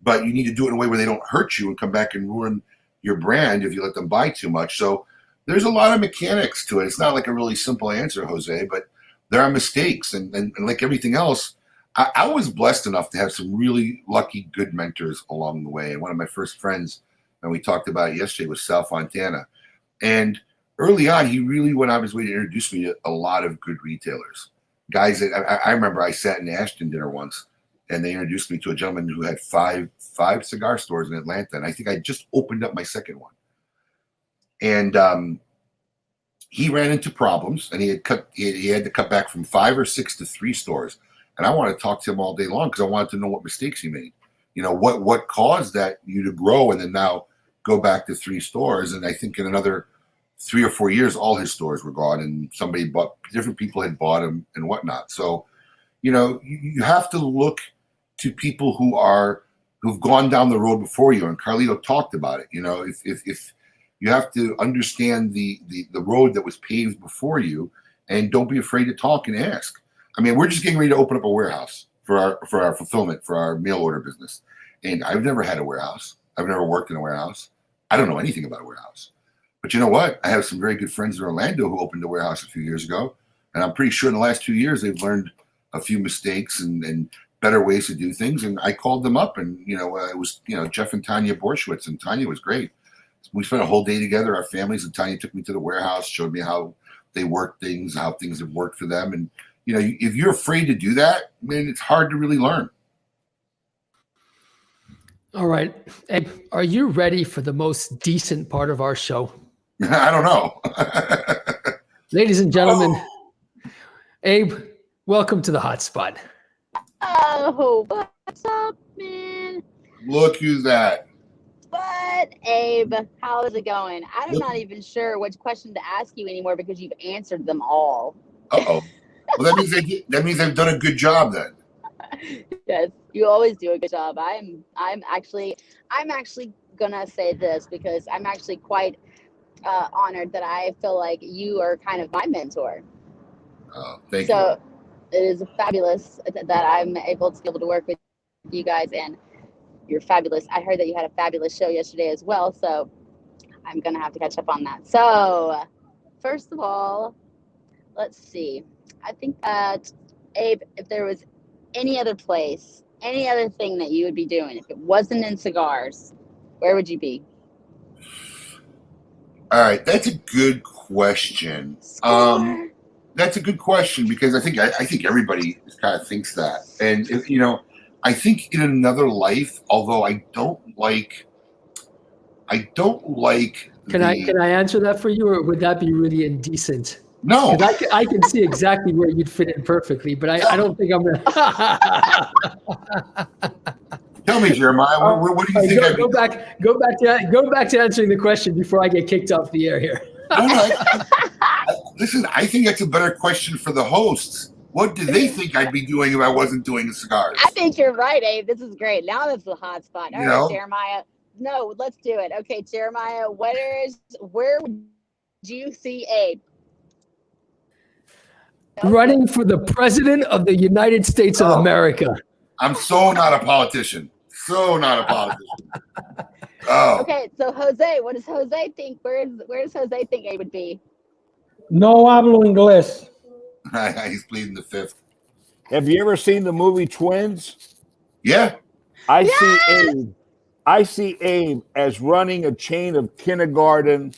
But you need to do it in a way where they don't hurt you and come back and ruin your brand if you let them buy too much. So there's a lot of mechanics to it. It's not like a really simple answer, Jose, but there are mistakes. And like everything else, I was blessed enough to have some really lucky, good mentors along the way. And one of my first friends, and we talked about it yesterday, was Sal Fontana. And early on, he really went out of his way to introduce me to a lot of good retailers. Guys that I remember I sat in Ashton dinner once, and they introduced me to a gentleman who had five cigar stores in Atlanta, and I think I just opened up my second one. And he ran into problems, and he had to cut back from 5 or 6 to 3 stores. And I wanted to talk to him all day long because I wanted to know what mistakes he made. What caused you to grow and then now go back to 3 stores. And I think in another 3 or 4 years, all his stores were gone, and different people had bought them and whatnot. So, you have to look to people who've gone down the road before you. And Carlito talked about it. If you have to understand the road that was paved before you, and don't be afraid to talk and ask. I mean, we're just getting ready to open up a warehouse for our fulfillment, for our mail order business. And I've never had a warehouse. I've never worked in a warehouse. I don't know anything about a warehouse. But you know what? I have some very good friends in Orlando who opened a warehouse a few years ago. And I'm pretty sure in the last 2 years, they've learned a few mistakes and better ways to do things. And I called them up and, it was, Jeff and Tanya Borschwitz, and Tanya was great. We spent a whole day together, our families, and Tanya took me to the warehouse, showed me how they work things, how things have worked for them. And, if you're afraid to do that, it's hard to really learn. All right. Abe, are you ready for the most decent part of our show? I don't know. Ladies and gentlemen, Abe, welcome to the hot spot. Oh, what's up, man? Look who's that. What, Abe? How is it going? I'm not even sure which question to ask you anymore because you've answered them all. Uh-oh. Well, that means I've done a good job then. Yes, you always do a good job. I'm actually gonna say this because I'm actually quite honored that I feel like you are kind of my mentor. Oh, thank you. So it is fabulous that I'm able to work with you guys, and you're fabulous. I heard that you had a fabulous show yesterday as well, so I'm gonna have to catch up on that. So first of all, let's see. I think that, Abe, if there was any other place, any other thing that you would be doing, if it wasn't in cigars, where would you be? All right, that's a good question. That's a good question because I think everybody kind of thinks that, and I think in another life, although I don't like. Can I answer that for you, or would that be really indecent? No, I can see exactly where you'd fit in perfectly, but I don't think I'm gonna. Tell me, Jeremiah, what do you think? Go back to answering the question before I get kicked off the air here. No, listen, I think that's a better question for the hosts. What do they think I'd be doing if I wasn't doing cigars? I think you're right, Abe. This is great. Now that's the hot spot. All right, Jeremiah. No, let's do it. Okay, Jeremiah, where would you see Abe? Running for the president of the United States of America. I'm so not a politician. Oh. Okay, so Jose, what does Jose think? Where does Jose think Abe would be? No hablo inglés. He's pleading the fifth. Have you ever seen the movie Twins? Yeah. I see Abe as running a chain of kindergarten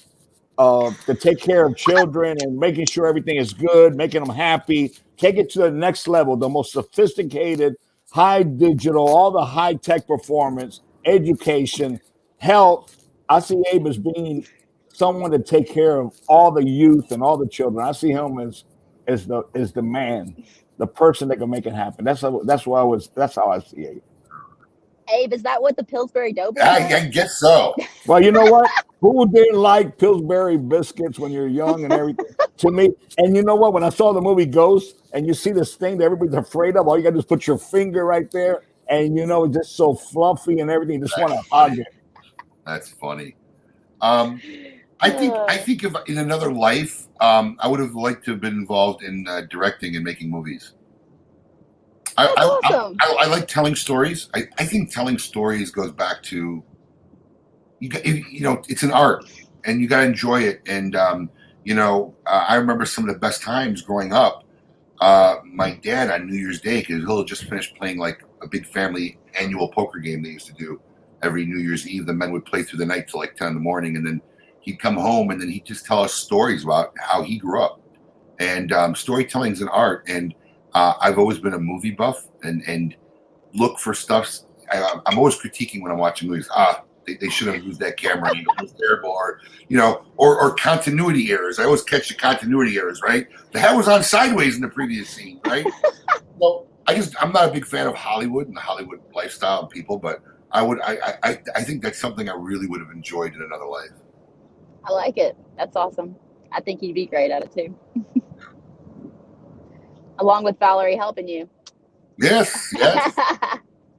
to take care of children and making sure everything is good, making them happy, take it to the next level, the most sophisticated, high digital, all the high tech performance, education, health. I see Abe as being someone to take care of all the youth and all the children. I see him as the man, the person that can make it happen. That's how I see Abe. Abe, is that what the Pillsbury Doughboy is? I guess so. Well, you know what? Who didn't like Pillsbury biscuits when you're young and everything? To me, and you know what? When I saw the movie Ghost, and you see this thing that everybody's afraid of, all you got to do is put your finger right there, and it's just so fluffy and everything. You just want to hug it. That's funny. I think if in another life, I would have liked to have been involved in directing and making movies. Awesome. I like telling stories. I think telling stories goes back to it's an art and you got to enjoy it. And I remember some of the best times growing up. My dad on New Year's Day, because he'll just finish playing like a big family annual poker game they used to do every New Year's Eve. The men would play through the night till like 10 in the morning, and then he'd come home and then he'd just tell us stories about how he grew up. And storytelling is an art, and I've always been a movie buff and look for stuff. I'm always critiquing when I'm watching movies. They should have used that camera. It was terrible, or continuity errors. I always catch the continuity errors. Right, the head was on sideways in the previous scene. Right. So I'm not a big fan of Hollywood and the Hollywood lifestyle and people, but I think that's something I really would have enjoyed in another life. I like it. That's awesome. I think you'd be great at it too. Along with Valerie helping you. Yes.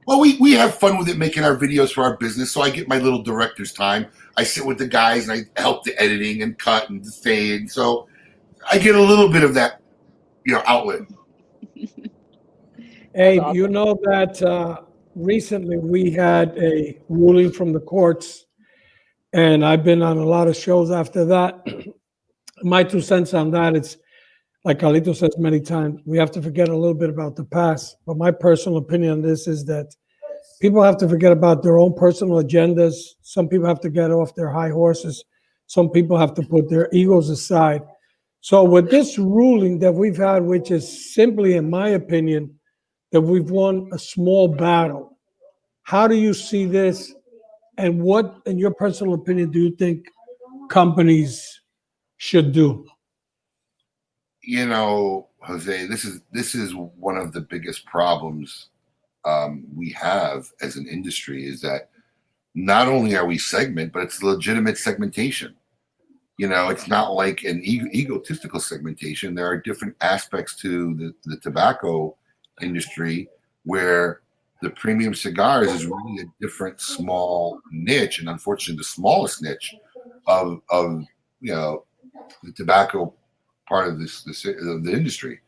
Well, we have fun with it, making our videos for our business. So I get my little director's time. I sit with the guys and I help the editing and cut and fade. So I get a little bit of that, outlet. Hey, awesome. You know that recently we had a ruling from the courts, and I've been on a lot of shows after that. My 2 cents on that, it's like Carlito says many times, we have to forget a little bit about the past. But my personal opinion on this is that people have to forget about their own personal agendas. Some people have to get off their high horses. Some people have to put their egos aside. So with this ruling that we've had, which is simply, in my opinion, that we've won a small battle, how do you see this? And what, in your personal opinion, do you think companies should do? You know, Jose, this is one of the biggest problems we have as an industry, is that not only are we segment, but it's legitimate segmentation. You know, it's not like an egotistical segmentation. There are different aspects to the tobacco industry where the premium cigars is really a different small niche, and unfortunately the smallest niche of you know, the tobacco part of the industry.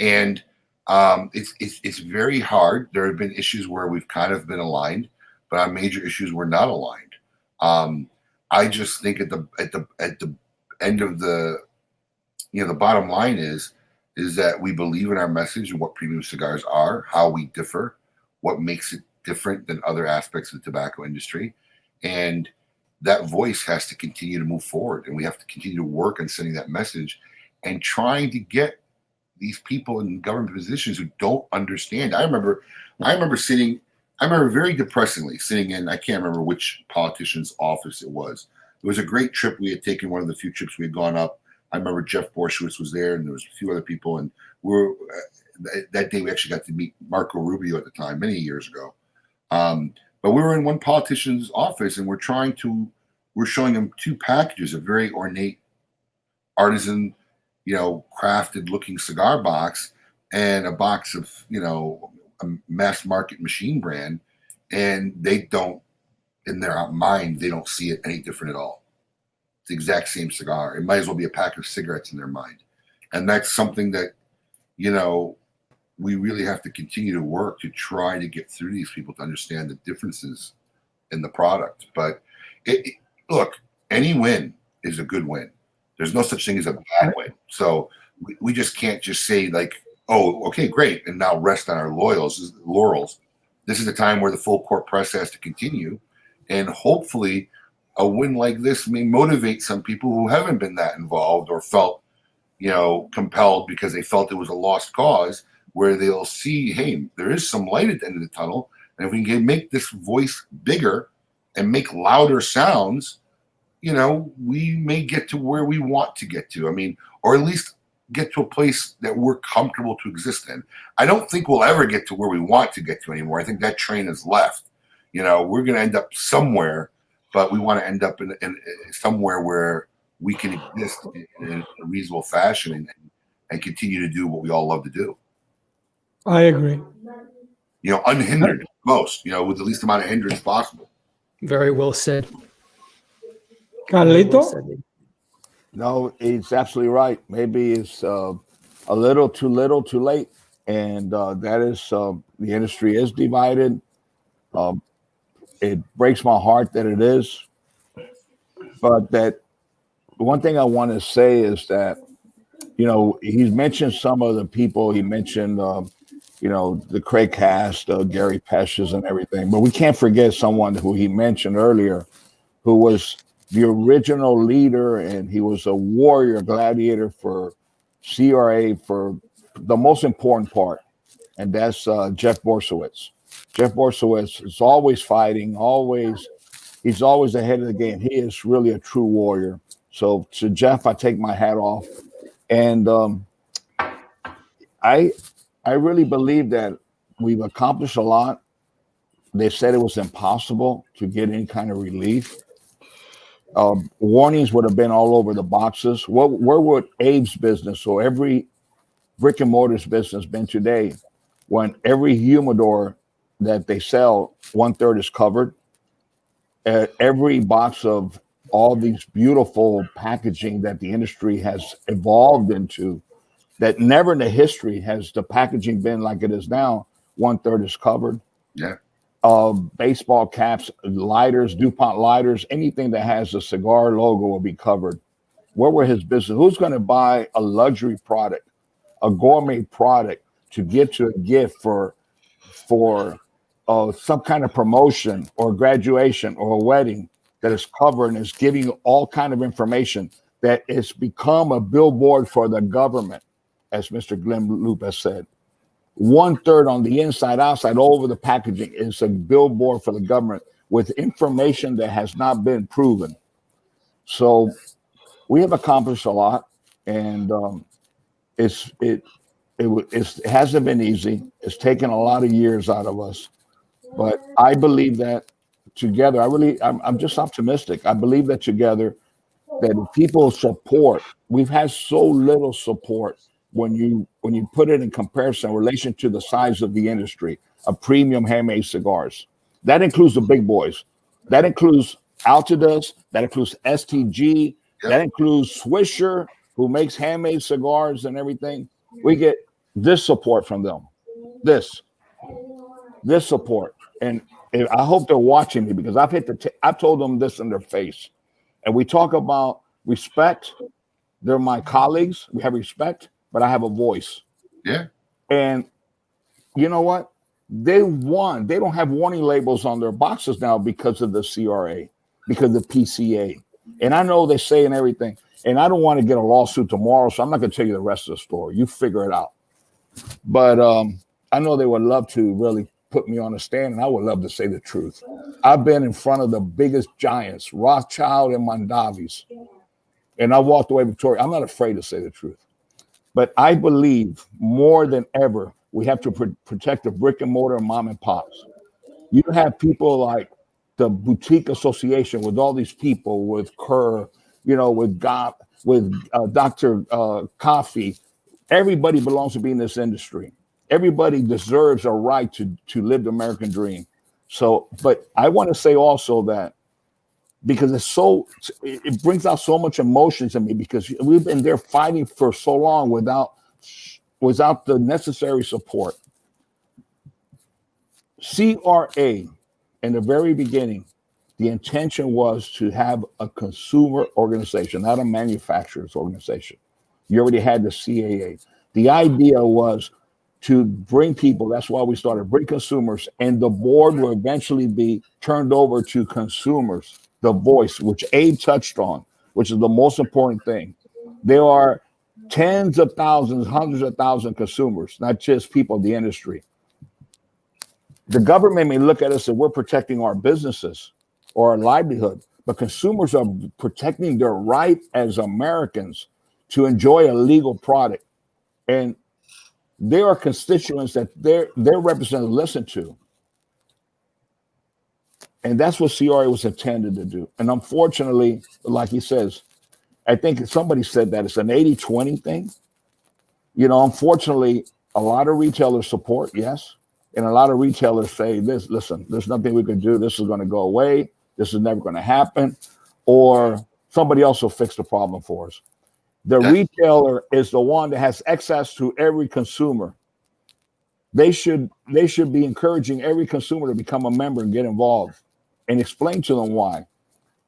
And it's very hard. There have been issues where we've kind of been aligned, but on major issues we're not aligned. I just think at the end of the, you know, the bottom line is that we believe in our message and what premium cigars are, how we differ, what makes it different than other aspects of the tobacco industry, and that voice has to continue to move forward, and we have to continue to work on sending that message and trying to get these people in government positions who don't understand. I remember very depressingly sitting in, I can't remember which politician's office it was. It was a great trip. We had taken one of the few trips we had gone up. I remember Jeff Borshowitz was there, and there was a few other people. And that day we actually got to meet Marco Rubio at the time, many years ago. But we were in one politician's office, and we're showing him two packages, a very ornate, artisan, you know, crafted looking cigar box, and a box of, you know, a mass market machine brand, and they don't, in their mind, they don't see it any different at all. It's the exact same cigar. It might as well be a pack of cigarettes in their mind. And that's something that, you know, we really have to continue to work to try to get through these people to understand the differences in the product. But look, any win is a good win. There's no such thing as a bad win. So we just can't just say like, oh, okay, great, and now rest on our laurels. This is a time where the full court press has to continue. And hopefully a win like this may motivate some people who haven't been that involved or felt, you know, compelled because they felt it was a lost cause, where they'll see, hey, there is some light at the end of the tunnel. And if we can make this voice bigger and make louder sounds, you know, we may get to where we want to get to. I mean, or at least get to a place that we're comfortable to exist in. I don't think we'll ever get to where we want to get to anymore. I think that train has left. You know, we're going to end up somewhere, but we want to end up in somewhere where we can exist in a reasonable fashion and continue to do what we all love to do. I agree. You know, unhindered most, you know, with the least amount of hindrance possible. Very well said. Carlito? Well said. No, it's absolutely right. Maybe it's a little too late. And that is, the industry is divided. It breaks my heart that it is. But that one thing I want to say is that, you know, he's mentioned some of the people. He mentioned, you know, the Craig Cast, Gary Peshes and everything. But we can't forget someone who he mentioned earlier, who was the original leader, and he was a warrior gladiator for CRA for the most important part, and that's Jeff Borshowitz. Jeff Borshowitz is always fighting, he's always ahead of the game. He is really a true warrior. So to Jeff, I take my hat off. And I really believe that we've accomplished a lot. They said it was impossible to get any kind of relief. Warnings would have been all over the boxes. Where would Abe's business or every brick and mortar's business been today when every humidor that they sell, 1/3 is covered? Every box of all these beautiful packaging that the industry has evolved into, that never in the history has the packaging been like it is now, 1/3 is covered. Yeah. baseball caps, lighters, DuPont lighters, anything that has a cigar logo will be covered. Where were his business? Who's going to buy a luxury product, a gourmet product to give to a gift for some kind of promotion or graduation or a wedding that is covered and is giving you all kind of information that it's become a billboard for the government, as Mr. Glenn Loop has said. 1/3 on the inside, outside, all over the packaging is a billboard for the government with information that has not been proven. So we have accomplished a lot, and it hasn't been easy. It's taken a lot of years out of us, but I believe that together, I'm just optimistic. I believe that together, that if people support, we've had so little support when you put it in comparison in relation to the size of the industry of premium handmade cigars. That includes the big boys. That includes Altidas. That includes STG. Yep. That includes Swisher, who makes handmade cigars and everything. We get this support from them. This support. And I hope they're watching me, because I've told them this in their face. And we talk about respect. They're my colleagues. We have respect, but I have a voice. Yeah. And you know what? They won. They don't have warning labels on their boxes now because of the CRA, because of the PCA. And I know they say and everything. And I don't want to get a lawsuit tomorrow, so I'm not going to tell you the rest of the story. You figure it out. But I know they would love to really put me on a stand, and I would love to say the truth. I've been in front of the biggest giants, Rothschild and Mondavis, and I walked away victorious. I'm not afraid to say the truth. But I believe more than ever, we have to protect the brick and mortar and mom and pops. You have people like the Boutique Association with all these people, with Kerr, with Dr. Coffee. Everybody belongs to be in this industry. Everybody deserves a right to live the American dream. So, but I want to say also that, because it brings out so much emotion to me, because we've been there fighting for so long without the necessary support. CRA, in the very beginning, the intention was to have a consumer organization, not a manufacturer's organization. You already had the CAA. The idea was to bring people, that's why we started, bring consumers, and the board will eventually be turned over to consumers, the voice, which Abe touched on, which is the most important thing. There are tens of thousands, hundreds of thousands of consumers, not just people in the industry. The government may look at us and we're protecting our businesses or our livelihood, but consumers are protecting their right as Americans to enjoy a legal product. And there are constituents that their representatives listen to. And that's what CRA was intended to do. And unfortunately, like he says, I think somebody said that it's an 80-20 thing. Unfortunately, a lot of retailers support, yes. And a lot of retailers say this, listen, there's nothing we can do. This is going to go away. This is never going to happen. Or somebody else will fix the problem for us. The retailer is the one that has access to every consumer. They should be encouraging every consumer to become a member and get involved and explain to them why.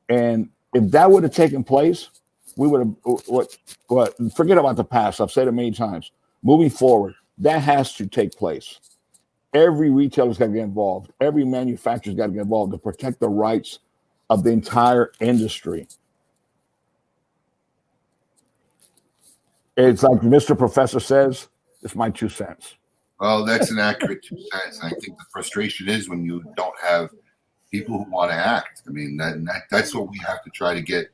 And if that would have taken place, we would have forget about the past. I've said it many times. Moving forward, that has to take place. Every retailer's got to get involved. Every manufacturer's got to get involved to protect the rights of the entire industry. It's like Mr. Professor says, it's my 2 cents. Well, that's an accurate 2 cents. And I think the frustration is when you don't have people who want to act. I mean, that's what we have to try to get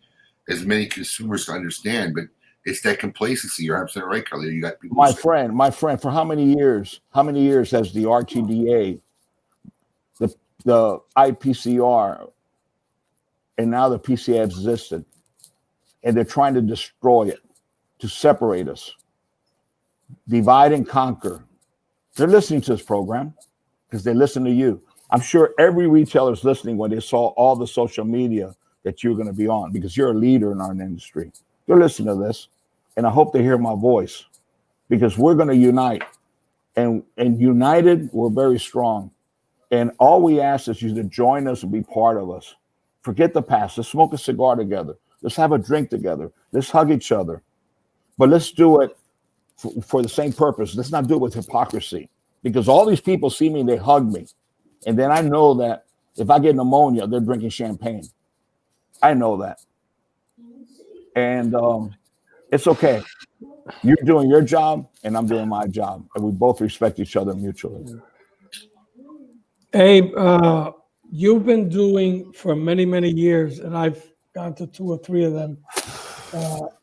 as many consumers to understand. But it's that complacency. You're absolutely right, Carlito. You got people. My friend, for how many years? How many years has the RTDA, the IPCR, and now the PCA existed? And they're trying to destroy it, to separate us, divide and conquer. They're listening to this program because they listen to you. I'm sure every retailer is listening when they saw all the social media that you're going to be on, because you're a leader in our industry. They're listening to this, and I hope they hear my voice, because we're going to unite, and united, we're very strong. And all we ask is you to join us and be part of us. Forget the past. Let's smoke a cigar together. Let's have a drink together. Let's hug each other. But let's do it for the same purpose. Let's not do it with hypocrisy. Because all these people see me, they hug me. And then I know that if I get pneumonia, they're drinking champagne. I know that. And it's okay. You're doing your job, and I'm doing my job. And we both respect each other mutually. Abe, you've been doing for many, many years, and I've gone to 2 or 3 of them,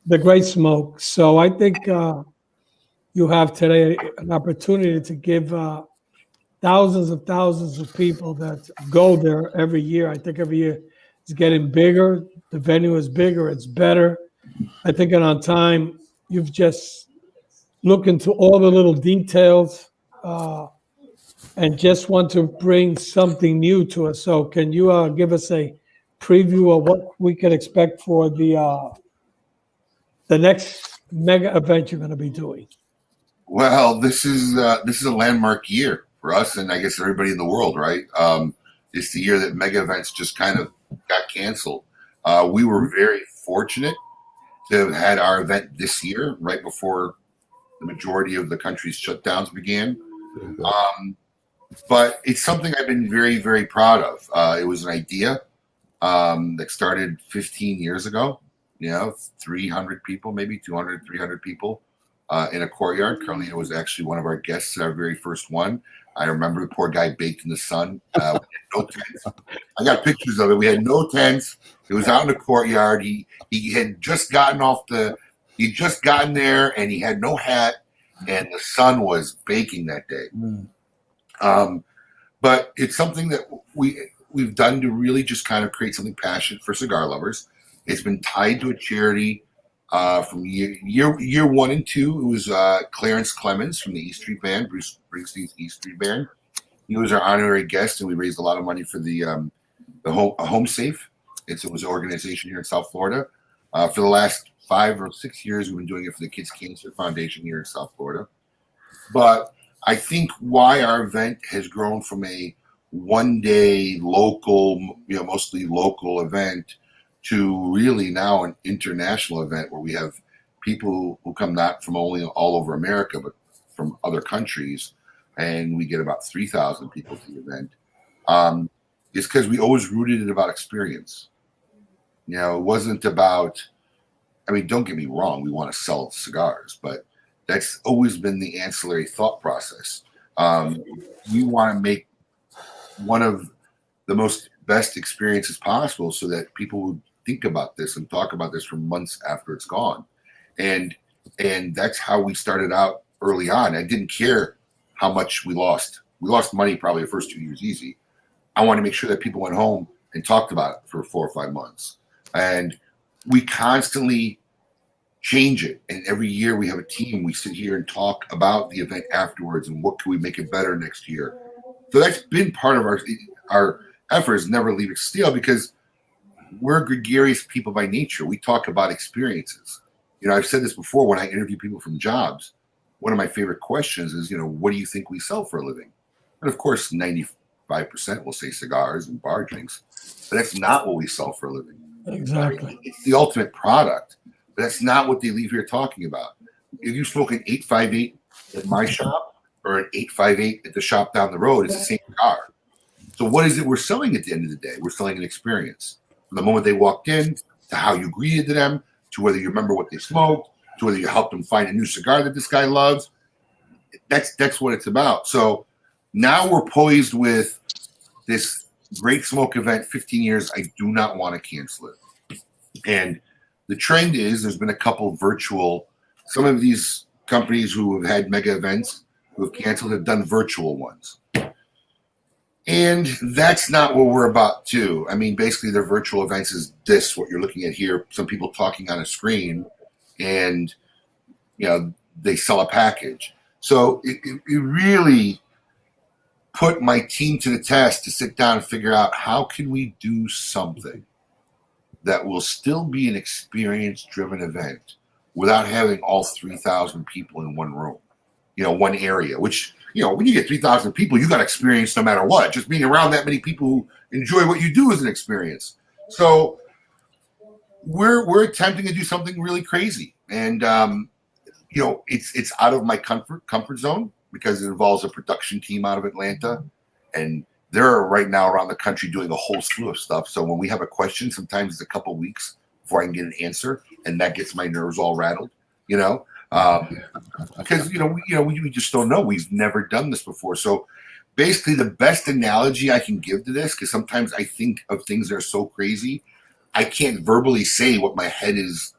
the Great Smoke. So I think you have today an opportunity to give thousands of people that go there every year. I think every year it's getting bigger. The venue is bigger. It's better. I think on time, you've just looked into all the little details and just want to bring something new to us. So can you give us a preview of what we can expect for the next mega event you're going to be doing? Well, this is a landmark year for us, and I guess everybody in the world, right? It's the year that mega events just kind of got canceled. We were very fortunate to have had our event this year, right before the majority of the country's shutdowns began. But it's something I've been very, very proud of. It was an idea that started 15 years ago. 300 people, maybe 200, 300 people in a courtyard. Carlito was actually one of our guests at our very first one. I remember the poor guy baked in the sun. We had no tents. I got pictures of it. We had no tents. It was out in the courtyard. He had just gotten he'd just gotten there, and he had no hat, and the sun was baking that day. But it's something that we've done to really just kind of create something passionate for cigar lovers. It's been tied to a charity from year 1 and 2. It was Clarence Clemens from the E Street Band, Bruce Springsteen's E Street Band. He was our honorary guest, and we raised a lot of money for the Home Safe. It was an organization here in South Florida. For the last 5 or 6 years, we've been doing it for the Kids Cancer Foundation here in South Florida. But I think why our event has grown from a one-day local, mostly local event to really now an international event where we have people who come not from only all over America, but from other countries, and we get about 3,000 people to the event, is because we always rooted it about experience. It wasn't about, don't get me wrong, we want to sell cigars, but that's always been the ancillary thought process. We want to make one of the most best experiences possible so that people would think about this and talk about this for months after it's gone. And that's how we started out early on. I didn't care how much we lost. We lost money probably the first 2 years easy. I wanted to make sure that people went home and talked about it for 4 or 5 months. And we constantly change it. And every year we have a team. We sit here and talk about the event afterwards and what can we make it better next year. So that's been part of our efforts, never leave it still, because we're gregarious people by nature. We talk about experiences. I've said this before when I interview people from jobs. One of my favorite questions is, what do you think we sell for a living? And of course, 95% will say cigars and bar drinks, but that's not what we sell for a living. Exactly. It's the ultimate product, but that's not what they leave here talking about. If you smoke an 858 at my shop or an 858 at the shop down the road, it's the same cigar. So what is it we're selling at the end of the day? We're selling an experience. From the moment they walked in, to how you greeted them, to whether you remember what they smoked, to whether you helped them find a new cigar that this guy loves. That's what it's about. So now we're poised with this Great Smoke event, 15 years. I do not want to cancel it. And the trend is there's been a couple virtual, some of these companies who have had mega events who have canceled have done virtual ones. And that's not what we're about too. Basically their virtual events is this, what you're looking at here, some people talking on a screen, and they sell a package. So it really put my team to the test to sit down and figure out how can we do something that will still be an experience-driven event without having all 3,000 people in one room. one area, which, when you get 3,000 people, you got experience no matter what. Just being around that many people who enjoy what you do is an experience. So we're attempting to do something really crazy. And, it's out of my comfort zone because it involves a production team out of Atlanta. And they're right now around the country doing a whole slew of stuff. So when we have a question, sometimes it's a couple of weeks before I can get an answer. And that gets my nerves all rattled, because, we just don't know. We've never done this before. So basically the best analogy I can give to this, because sometimes I think of things that are so crazy, I can't verbally say what my head is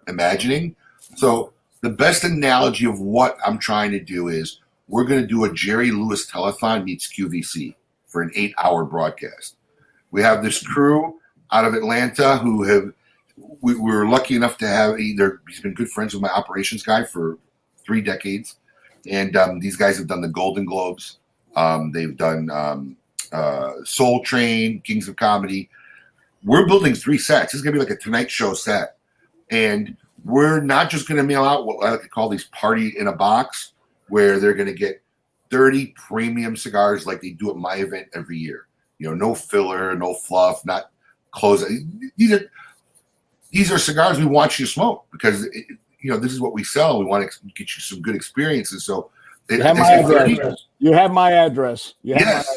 imagining. So the best analogy of what I'm trying to do is we're going to do a Jerry Lewis telethon meets QVC for an 8-hour broadcast. We have this crew out of Atlanta who we were lucky enough to have he's been good friends with my operations guy for 3 decades. And these guys have done the Golden Globes. They've done Soul Train, Kings of Comedy. We're building 3 sets. This is going to be like a Tonight Show set. And we're not just going to mail out what I like to call these party in a box, where they're going to get 30 premium cigars like they do at my event every year. No filler, no fluff, not close. These are cigars we want you to smoke because, this is what we sell. We want to get you some good experiences. So you have my address. You have my address. Yes.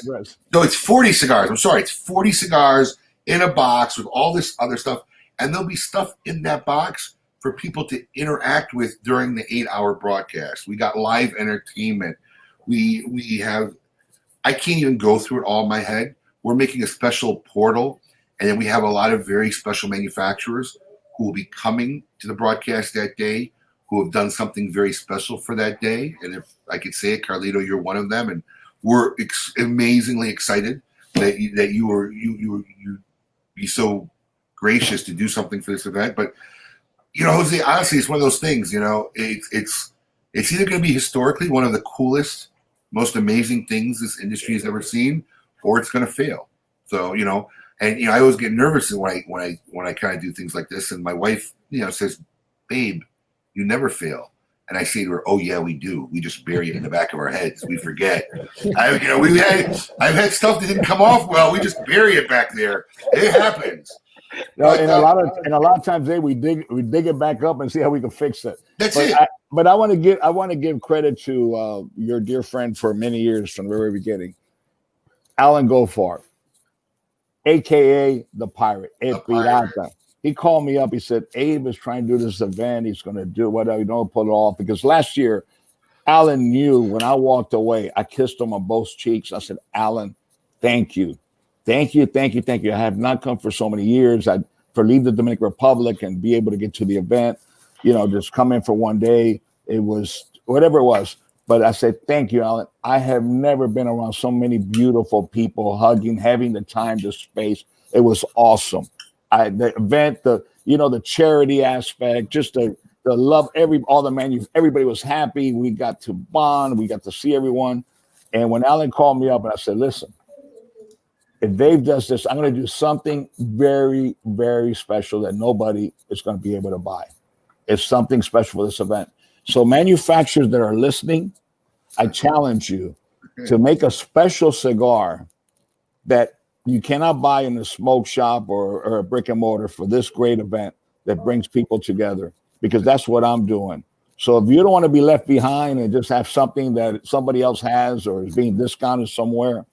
So it's 40 cigars. I'm sorry. It's 40 cigars in a box with all this other stuff. And there'll be stuff in that box for people to interact with during the 8-hour broadcast. We got live entertainment. We have, I can't even go through it all in my head. We're making a special portal, and then we have a lot of very special manufacturers who will be coming to the broadcast that day, who have done something very special for that day. And if I could say it, Carlito, you're one of them, and we're amazingly excited that you be so gracious to do something for this event. But Jose, honestly, it's one of those things. It's either going to be historically one of the coolest, most amazing things this industry has ever seen, or it's going to fail. So and I always get nervous when I kind of do things like this. And my wife, says, "Babe, you never fail." And I say to her, "Oh yeah, we do. We just bury it in the back of our heads. We forget. I've had stuff that didn't come off well. We just bury it back there. It happens." And a lot of times, we dig it back up and see how we can fix it. But I want to give credit to your dear friend for many years from the very beginning, Alan Goldfarb, aka the Pirate. He called me up. He said, "Abe is trying to do this event. He's going to do whatever. Don't pull it off." Because last year, Alan knew when I walked away, I kissed him on both cheeks. I said, "Alan, thank you. Thank you, thank you, thank you. I have not come for so many years. For leave the Dominican Republic and be able to get to the event, just come in for one day. It was whatever it was." But I said, "Thank you, Alan. I have never been around so many beautiful people hugging, having the time, the space. It was awesome. The event, the charity aspect, just the love, everybody was happy. We got to bond. We got to see everyone. And when Alan called me up and I said, "Listen, if Dave does this, I'm going to do something very, very special that nobody is going to be able to buy. It's something special for this event." So manufacturers that are listening, I challenge you to make a special cigar that you cannot buy in a smoke shop or a brick and mortar for this great event that brings people together, because that's what I'm doing. So if you don't want to be left behind and just have something that somebody else has or is being discounted somewhere,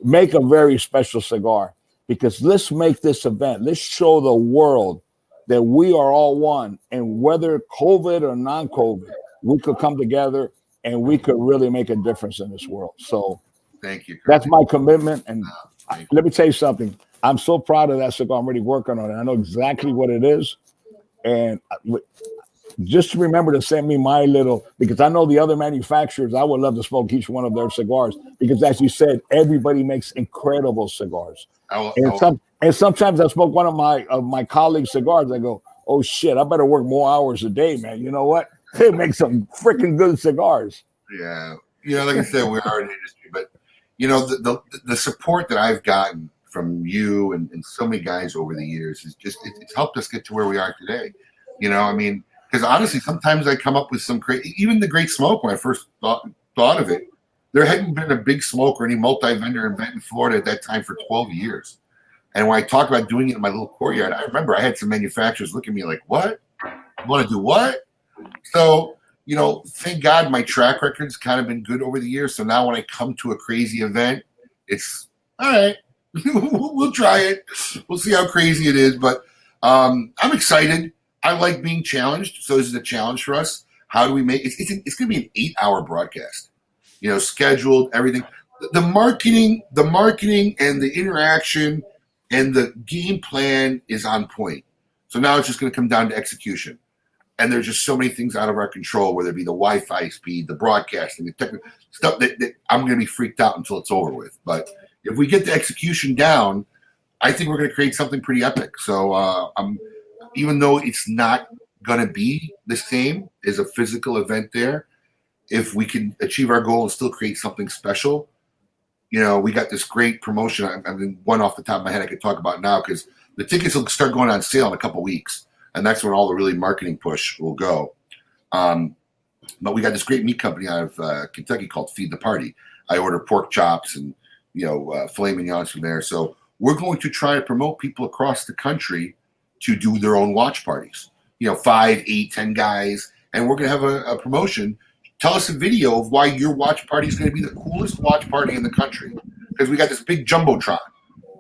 make a very special cigar, because let's make this event. Let's show the world that we are all one, and whether COVID or non-COVID, we could come together and we could really make a difference in this world. So thank you. That's my commitment. And let me tell you something. I'm so proud of that cigar. I'm already working on it. I know exactly what it is. And just remember to send me my little, because I know the other manufacturers, I would love to smoke each one of their cigars, because as you said, everybody makes incredible cigars. And sometimes I smoke one of my colleagues' cigars. I go, "Oh shit, I better work more hours a day, man." You know what? They make some freaking good cigars. Yeah. Like I said, we are in the industry, but the support that I've gotten from you and so many guys over the years is just, it's helped us get to where we are today. Because Because honestly, sometimes I come up with some crazy, even the Great Smoke, when I first thought of it, there hadn't been a big smoke or any multi-vendor event in Florida at that time for 12 years. And when I talked about doing it in my little courtyard, I remember I had some manufacturers look at me like, what? You want to do what? So, thank God my track record's kind of been good over the years. So now when I come to a crazy event, it's all right. We'll try it. We'll see how crazy it is. But I'm excited. I like being challenged. So this is a challenge for us. How do we make it? It's going to be an 8-hour broadcast, scheduled, everything. The marketing and the interaction and the game plan is on point. So now it's just going to come down to execution. And there's just so many things out of our control, whether it be the Wi-Fi speed, the broadcasting, the technical stuff that I'm going to be freaked out until it's over with. But if we get the execution down, I think we're going to create something pretty epic. So even though it's not going to be the same as a physical event there, if we can achieve our goal and still create something special, we got this great promotion. I mean, one off the top of my head I could talk about now because the tickets will start going on sale in a couple weeks. And that's when all the really marketing push will go. But we got this great meat company out of Kentucky called Feed the Party. I order pork chops and, filet mignons from there. So we're going to try to promote people across the country to do their own watch parties. 5, 8, 10 guys. And we're going to have a promotion. Tell us a video of why your watch party is going to be the coolest watch party in the country. Because we got this big Jumbotron.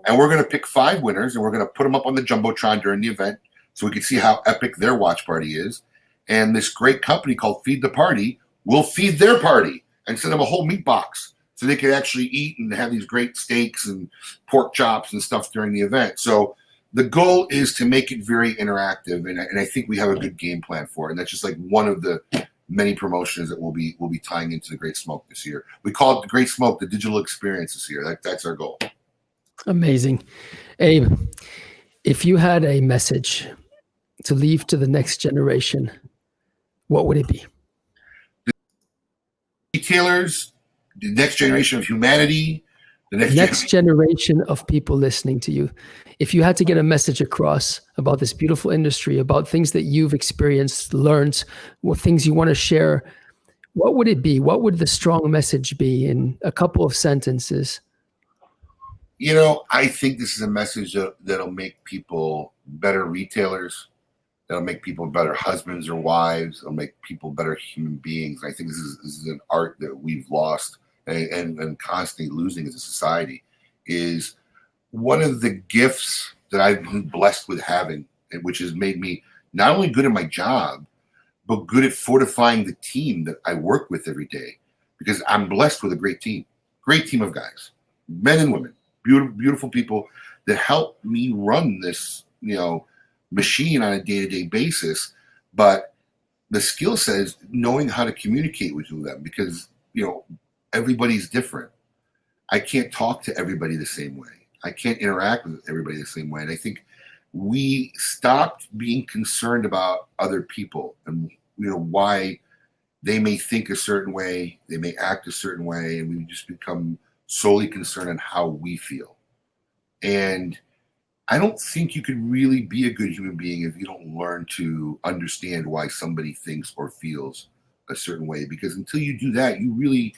And we're going to pick 5 winners, and we're going to put them up on the Jumbotron during the event so we can see how epic their watch party is. And this great company called Feed the Party will feed their party and send them a whole meat box so they can actually eat and have these great steaks and pork chops and stuff during the event. So the goal is to make it very interactive, and I think we have a good game plan for it. And that's just like one of the many promotions that we'll be tying into the Great Smoke this year. We call it the Great Smoke, the digital experience this year. That's our goal. Amazing. Abe, if you had a message to leave to the next generation, what would it be? Retailers, the next generation of humanity, the next generation of people listening to you. If you had to get a message across about this beautiful industry, about things that you've experienced, learned, what things you want to share, what would it be? What would the strong message be in a couple of sentences? I think this is a message that'll make people better retailers. That'll make people better husbands or wives. It'll make people better human beings. I think this is an art that we've lost and constantly losing as a society. Is one of the gifts that I've been blessed with having, which has made me not only good at my job, but good at fortifying the team that I work with every day. Because I'm blessed with a great team of guys, men and women, beautiful people that help me run this, machine on a day-to-day basis. But the skill set is knowing how to communicate with them because, everybody's different. I can't talk to everybody the same way. I can't interact with everybody the same way. And I think we stopped being concerned about other people and, why they may think a certain way, they may act a certain way, and we just become solely concerned on how we feel. And I don't think you could really be a good human being if you don't learn to understand why somebody thinks or feels a certain way. Because until you do that, you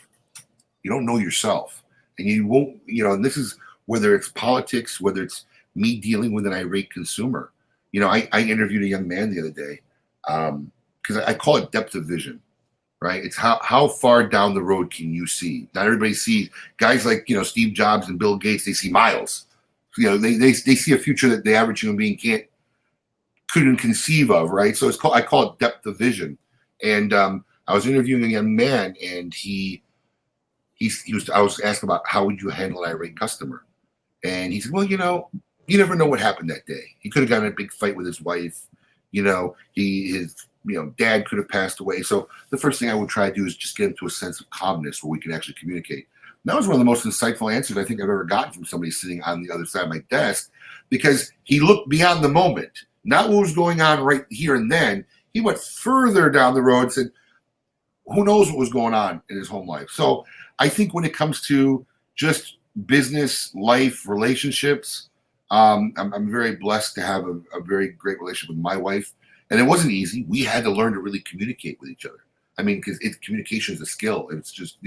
don't know yourself. And you won't, and this is whether it's politics, whether it's me dealing with an irate consumer. I interviewed a young man the other day because I call it depth of vision, right? It's how far down the road can you see? Not everybody sees. Guys like, Steve Jobs and Bill Gates, they see miles. They see a future that the average human being couldn't conceive of, right? So I call it depth of vision. And I was interviewing a young man, and I was asking about how would you handle an irate customer, and he said, well, you never know what happened that day. He could have gotten in a big fight with his wife. His dad could have passed away. So the first thing I would try to do is just get him to a sense of calmness where we can actually communicate. And that was one of the most insightful answers I think I've ever gotten from somebody sitting on the other side of my desk, because he looked beyond the moment, not what was going on right here and then. He went further down the road and said, who knows what was going on in his home life. So I think when it comes to just business, life, relationships, I'm very blessed to have a very great relationship with my wife. And it wasn't easy. We had to learn to really communicate with each other. I mean, because communication is a skill. It's just,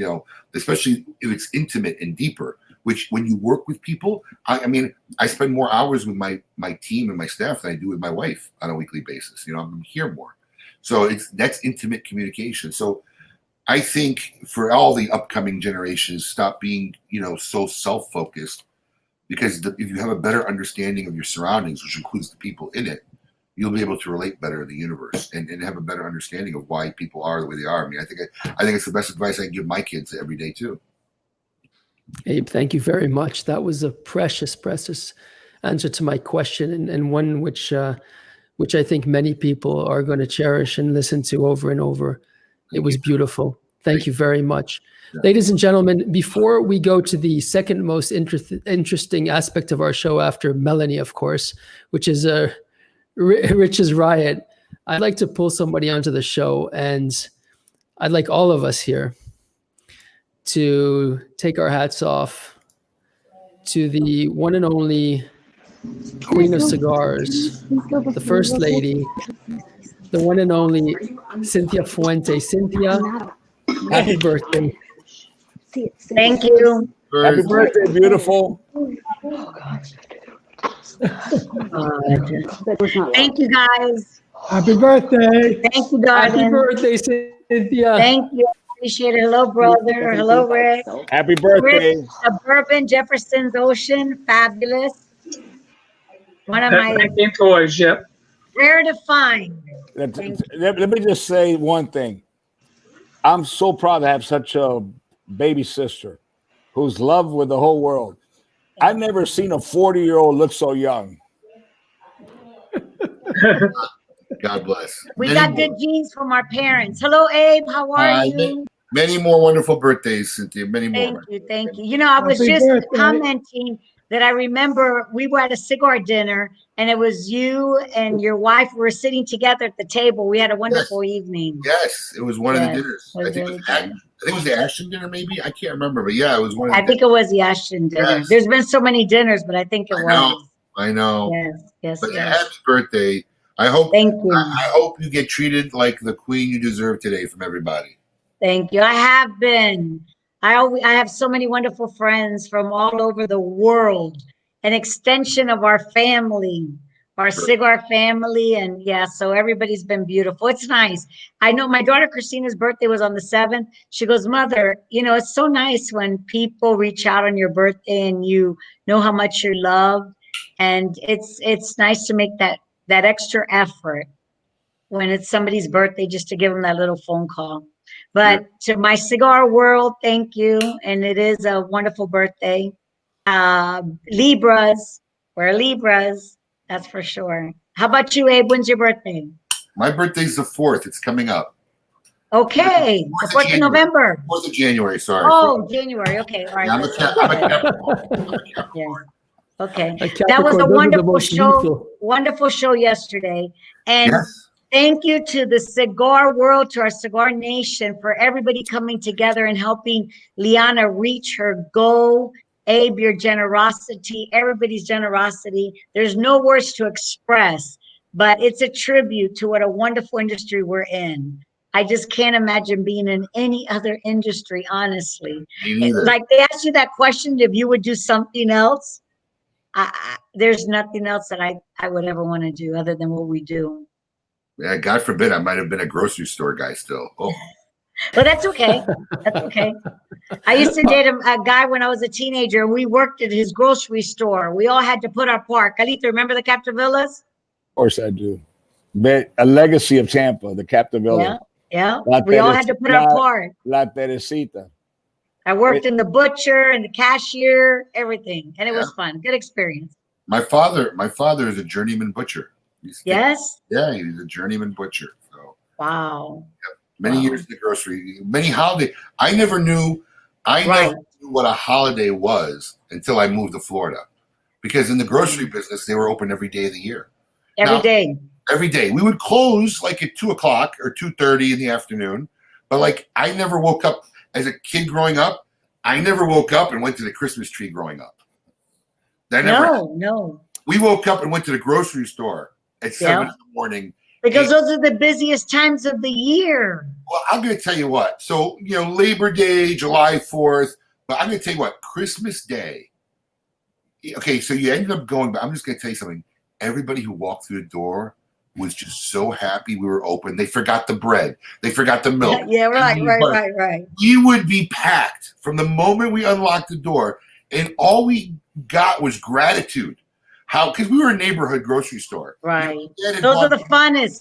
especially if it's intimate and deeper, which when you work with people, I mean, I spend more hours with my team and my staff than I do with my wife on a weekly basis. I'm here more. So that's intimate communication. So I think for all the upcoming generations, stop being, so self-focused, because if you have a better understanding of your surroundings, which includes the people in it, you'll be able to relate better in the universe and have a better understanding of why people are the way they are. I mean, I think it's the best advice I can give my kids every day too. Abe, thank you very much. That was a precious answer to my question, and one which I think many people are going to cherish and listen to over and over. It was beautiful. Thank you very much. Yeah. Ladies and gentlemen, before we go to the second most interesting aspect of our show after Melanie, of course, which is Rich's Riot, I'd like to pull somebody onto the show, and I'd like all of us here to take our hats off to the one and only Queen of Cigars, the First Lady, the one and only Cynthia Fuente. Cynthia, happy birthday. Thank you. Happy birthday, beautiful. Thank you, guys. Happy birthday. Thank you, darling. Happy birthday, Cynthia. Thank you. Appreciate it. Hello, brother. Hello, Rick. Happy birthday. Rick, Suburban, Jefferson's Ocean, fabulous. One of my toys, yep. rare to find. Let me just say one thing. I'm so proud to have such a baby sister who's loved with the whole world. I've never seen a 40-year-old look so young. God bless. We got good genes from our parents. Hello, Abe. How are you? Many more wonderful birthdays, Cynthia. Many more. Thank you. I was just commenting that I remember we were at a cigar dinner, and it was you and your wife were sitting together at the table. We had a wonderful evening. Yes, it was one of the dinners. I think it was the Ashton dinner, maybe. I can't remember, but yeah, it was one of the think it was the Ashton dinner. Yes. There's been so many dinners, but I think it was. I know. Yes. But happy birthday. Thank you. I hope you get treated like the queen you deserve today from everybody. Thank you. I have been. I have so many wonderful friends from all over the world, an extension of our family, our cigar family. And so everybody's been beautiful. It's nice. I know my daughter Christina's birthday was on the 7th. She goes, Mother, it's so nice when people reach out on your birthday and you know how much you're loved. And it's nice to make that extra effort when it's somebody's birthday, just to give them that little phone call. But to my cigar world, thank you. And it is a wonderful birthday. Libras, we're Libras, that's for sure. How about you, Abe? When's your birthday? My birthday's the 4th. It's coming up. Okay, the 4th of November. 4th of January, sorry. Oh, January. Okay, all right. Yeah, I'm a Capricorn. Yeah. Okay, that was a wonderful show yesterday. And thank you to the cigar world, to our cigar nation, for everybody coming together and helping Liana reach her goal. Abe, your generosity, everybody's generosity. There's no words to express, but it's a tribute to what a wonderful industry we're in. I just can't imagine being in any other industry, honestly. Like they asked you that question, if you would do something else. There's nothing else that I would ever want to do other than what we do. Yeah, God forbid I might have been a grocery store guy still. Oh. But that's okay. That's okay. I used to date a guy when I was a teenager. We worked at his grocery store. We all had to put our part. Carlito, remember the Captavillas? Of course I do. But a legacy of Tampa, the Captavilla. Yeah. We all had to put our part. La Teresita. I worked in the butcher and the cashier, everything. And it was fun. Good experience. My father is a journeyman butcher. Yes? Yeah, he's a journeyman butcher. So. Wow. Yep. Many years in the grocery, many holidays. I never knew what a holiday was until I moved to Florida. Because in the grocery business, they were open every day of the year. Every day. Every day. We would close like at 2 o'clock or 2:30 in the afternoon. But like I never woke up as a kid growing up. I never woke up and went to the Christmas tree growing up. No. We woke up and went to the grocery store at 7 in the morning Because those are the busiest times of the year. Well, I'm going to tell you what. So, Labor Day, July 4th, but I'm going to tell you what, Christmas Day. Okay, so you ended up going, but I'm just going to tell you something. Everybody who walked through the door was just so happy we were open. They forgot the bread. They forgot the milk. Yeah, right. We would be packed from the moment we unlocked the door, and all we got was gratitude. Because we were a neighborhood grocery store. Right. Those are the funnest.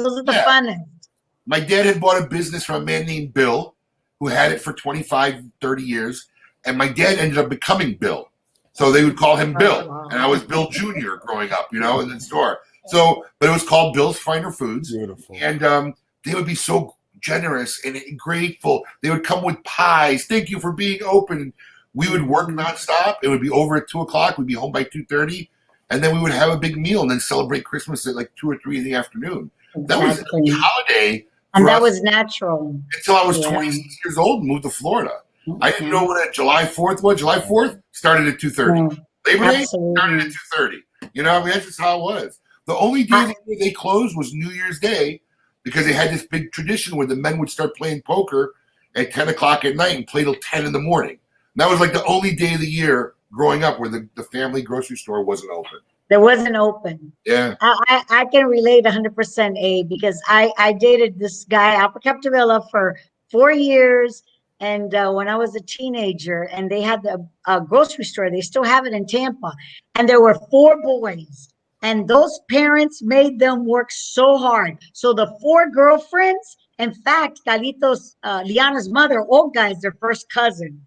My dad had bought a business from a man named Bill, who had it for 25, 30 years. And my dad ended up becoming Bill. So they would call him Bill. Wow. And I was Bill Jr. growing up, in the store. So, but it was called Bill's Finer Foods. Beautiful. And they would be so generous and grateful. They would come with pies. Thank you for being open. We would work nonstop. It would be over at 2 o'clock. We'd be home by 2:30. And then we would have a big meal and then celebrate Christmas at like 2 or 3 in the afternoon. That was the holiday. And that was natural. Until I was 26 years old and moved to Florida. I didn't know what July 4th was. July 4th started at 2:30. Labor Day started at 2:30. That's just how it was. The only day they closed was New Year's Day because they had this big tradition where the men would start playing poker at 10 o'clock at night and play till 10 in the morning. And that was like the only day of the year growing up where the family grocery store wasn't open. There wasn't open. Yeah. I can relate 100%, Abe, because I dated this guy, Alfred Capdevila, for 4 years. And when I was a teenager, and they had a grocery store, they still have it in Tampa. And there were 4 boys. And those parents made them work so hard. So the 4 girlfriends, in fact, Carlito's, Liana's mother, old guy's their first cousin.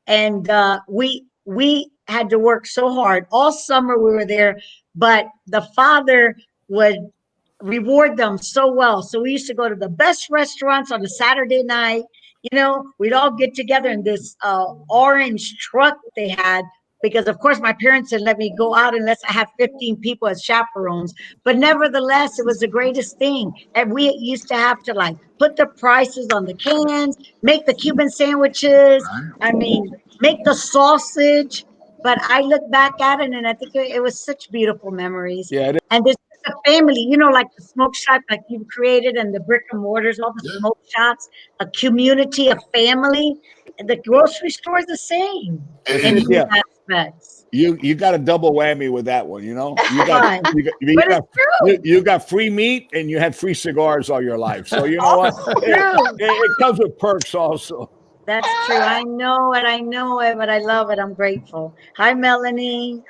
And we had to work so hard. All summer we were there, but the father would reward them so well. So we used to go to the best restaurants on a Saturday night. We'd all get together in this orange truck they had, because of course my parents didn't let me go out unless I had 15 people as chaperones. But nevertheless, it was the greatest thing. And we used to have to put the prices on the cans, make the Cuban sandwiches. Make the sausage. But I look back at it and I think it was such beautiful memories. Yeah. And this is a family, like the smoke shop, like you've created, and the brick and mortars, all the smoke shops, a community, a family. And the grocery store is the same in these aspects. You got a double whammy with that one, You got free meat and you had free cigars all your life. So you know what? It comes with perks also. That's true. I know it, but I love it. I'm grateful. Hi, Melanie.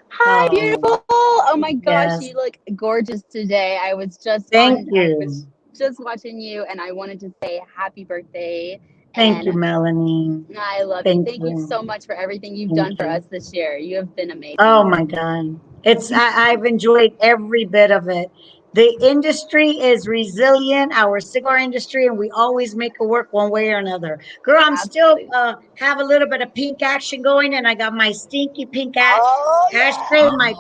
Hi, beautiful. Oh my gosh, you look gorgeous today. I was just I was just watching you, and I wanted to say happy birthday. Thank you, Melanie. I love you. Thank you so much for everything you've done for us this year. You have been amazing. Oh my God. I've enjoyed every bit of it. The industry is resilient, our cigar industry, and we always make it work one way or another. Girl, I'm still have a little bit of pink action going, and I got my stinky pink ashtray, my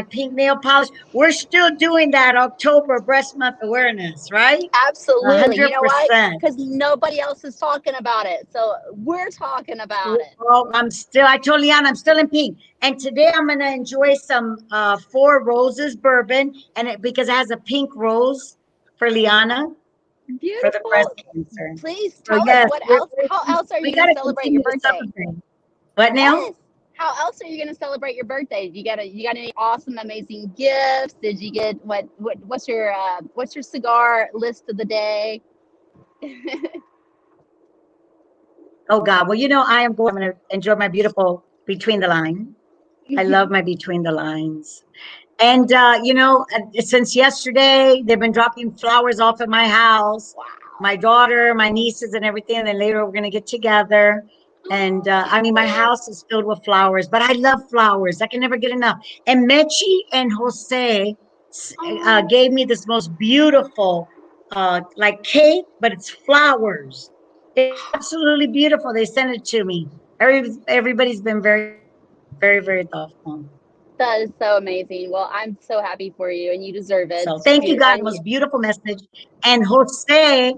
pink nail polish. We're still doing that October Breast Month awareness, right? Absolutely. 100%. You know why? Because nobody else is talking about it. So we're talking about it. Well, I told Liana, I'm still in pink. And today I'm going to enjoy some 4 Roses bourbon, and because it has a pink rose for Liana. Beautiful. For the breast cancer. Please tell us what else. How else are you going to celebrate your birthday? What now? Yes. How else are you going to celebrate your birthday? You got any awesome, amazing gifts? Did you get what's your cigar list of the day? Oh God. Well, I'm going to enjoy my beautiful Between the Line. I love my Between the Lines. And, since yesterday, they've been dropping flowers off at my house. Wow. My daughter, my nieces and everything. And then later we're going to get together. And, my house is filled with flowers. But I love flowers. I can never get enough. And Mechi and Jose gave me this most beautiful, cake, but it's flowers. It's absolutely beautiful. They sent it to me. Everybody's been very, very, very thoughtful. That is so amazing. Well, I'm so happy for you, and you deserve it. So thank you, God. It was a beautiful message. And Jose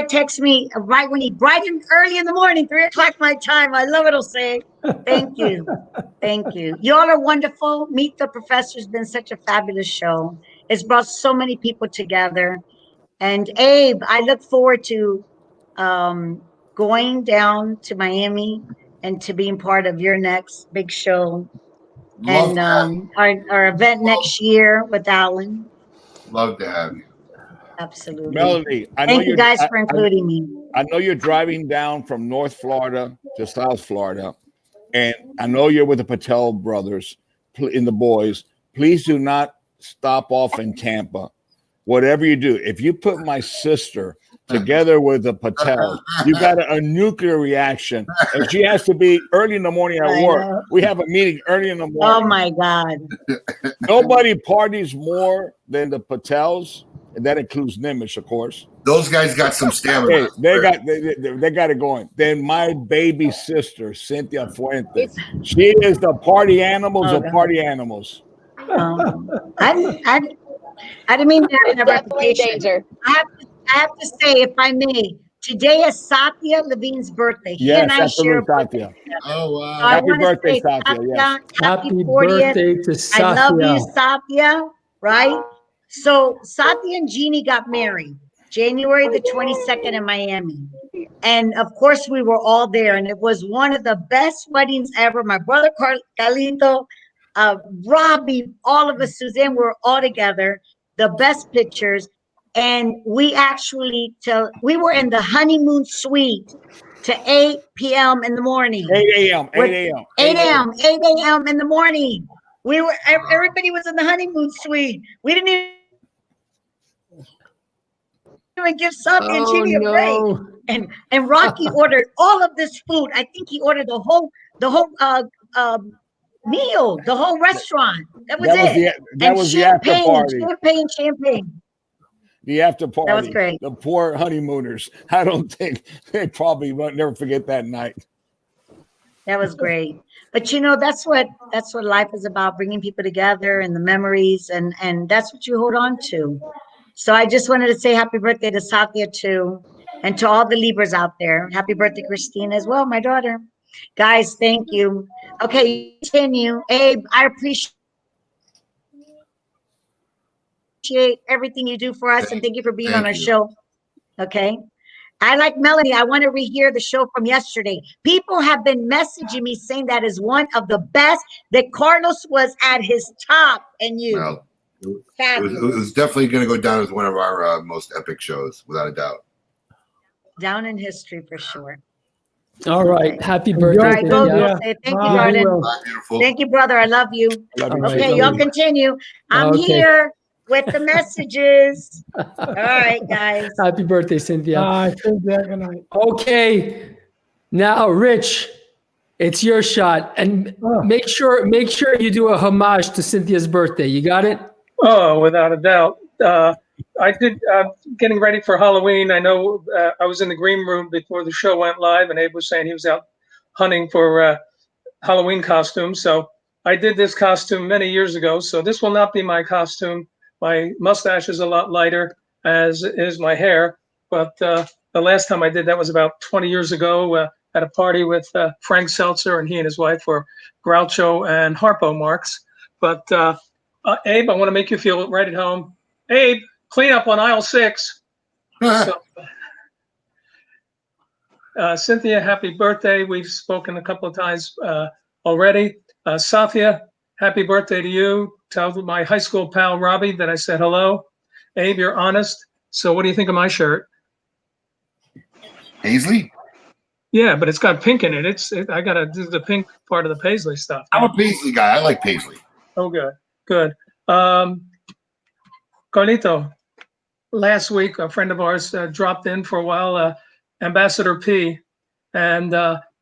texts me bright and early in the morning, 3 o'clock my time. I love it, Jose. Thank you. Thank you. You all are wonderful. Meet the Professor has been such a fabulous show. It's brought so many people together. And Abe, I look forward to going down to Miami and to being part of your next big show. Love And to have you. our event next year with Alan. Love to have you. Absolutely. Melanie, Thank you guys for including me. I know you're driving down from North Florida to South Florida, and I know you're with the Patel brothers and the boys. Please do not stop off in Tampa. Whatever you do, if you put my sister together with the Patel, you got a nuclear reaction, and she has to be early in the morning at work. We have a meeting early in the morning. Oh my God! Nobody parties more than the Patels, and that includes Nimish, of course. Those guys got some stamina. Hey, they got it going. Then my baby sister, Cynthia Fuente, she is the party animals of party animals. I didn't mean to have that Definitely reputation. danger. I have to say, if I may, today is Satya Levine's birthday. He and I share a birthday together. Oh wow! So Happy birthday, Satya! Yes. Happy 40th. birthday to Satya. I love you, Satya. Right? So Satya and Jeannie got married January the 22nd in Miami. And of course, we were all there. And it was one of the best weddings ever. My brother Carlito, Robbie, all of us, Suzanne, we were all together. The best pictures. And we we were in the honeymoon suite to 8 p.m. in the morning. 8 a.m. 8 a.m. 8 a.m. in the morning. Everybody was in the honeymoon suite. We didn't even give Satya and Jeannie a break. And Rocky ordered all of this food. I think he ordered the whole meal, the whole restaurant. That was it. That was the after party. Champagne. The after party. That was great. The poor honeymooners. I don't think they probably won't never forget that night. That was great. But you know, that's what life is about, bringing people together and the memories, and that's what you hold on to. So I just wanted to say happy birthday to Satya too, and to all the Libras out there. Happy birthday, Christine, as well, my daughter. Guys, thank you. Okay, continue. Abe, I appreciate everything you do for us, and thank you for being on our show. Okay. I like Melanie. I want to rehear the show from yesterday. People have been messaging me saying that is one of the best, that Carlos was at his top, and you. Well, it was definitely going to go down as one of our most epic shows, without a doubt. Down in history for sure. All right. Happy birthday. All right, go, thank you, Jordan. Thank you, brother. I love you. Okay, y'all continue. I'm here with the messages. All right, guys. Happy birthday, Cynthia. Cynthia, good night. Okay. Now, Rich, it's your shot. And make sure you do a homage to Cynthia's birthday. You got it? Oh, without a doubt. I did, getting ready for Halloween. I know I was in the green room before the show went live, and Abe was saying he was out hunting for Halloween costumes. So I did this costume many years ago. So this will not be my costume. My mustache is a lot lighter, as is my hair. But the last time I did that was about 20 years ago at a party with Frank Seltzer, and he and his wife were Groucho and Harpo marks. But Abe, I want to make you feel right at home. Abe, clean up on aisle 6. So, Cynthia, happy birthday. We've spoken a couple of times already. Satya, happy birthday to you. Tell my high school pal Robbie that I said hello. Abe, you're honest. So what do you think of my shirt? Paisley? Yeah, but it's got pink in it. I got to do the pink part of the Paisley stuff. I'm a Paisley guy. I like Paisley. Oh, good. Carlito, last week, a friend of ours dropped in for a while, Ambassador P, and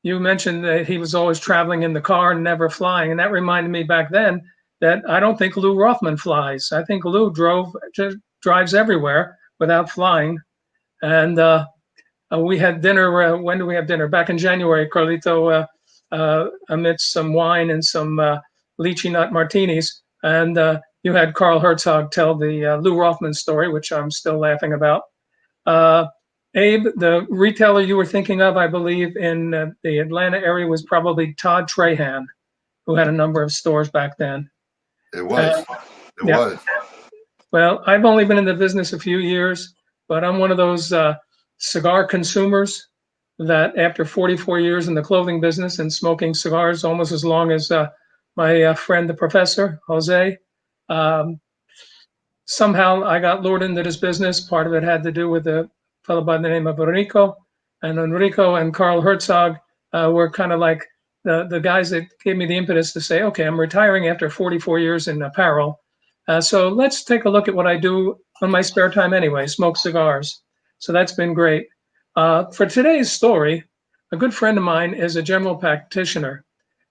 you mentioned that he was always traveling in the car and never flying. And that reminded me back then that I don't think Lou Rothman flies. I think Lou drives everywhere without flying. And we had dinner. When do we have dinner? Back in January, Carlito, amidst some wine and some lychee nut martinis. And you had Carl Herzog tell the Lou Rothman story, which I'm still laughing about. Abe, the retailer you were thinking of, I believe, in the Atlanta area was probably Todd Trahan, who had a number of stores back then. It was. It was. Well, I've only been in the business a few years, but I'm one of those cigar consumers that after 44 years in the clothing business and smoking cigars almost as long as my friend, the professor, Jose, somehow I got lured into this business. Part of it had to do with a fellow by the name of Enrico. And Enrico and Carl Herzog were kind of like the guys that gave me the impetus to say, okay, I'm retiring after 44 years in apparel. So let's take a look at what I do on my spare time anyway, smoke cigars. So that's been great. For today's story, a good friend of mine is a general practitioner.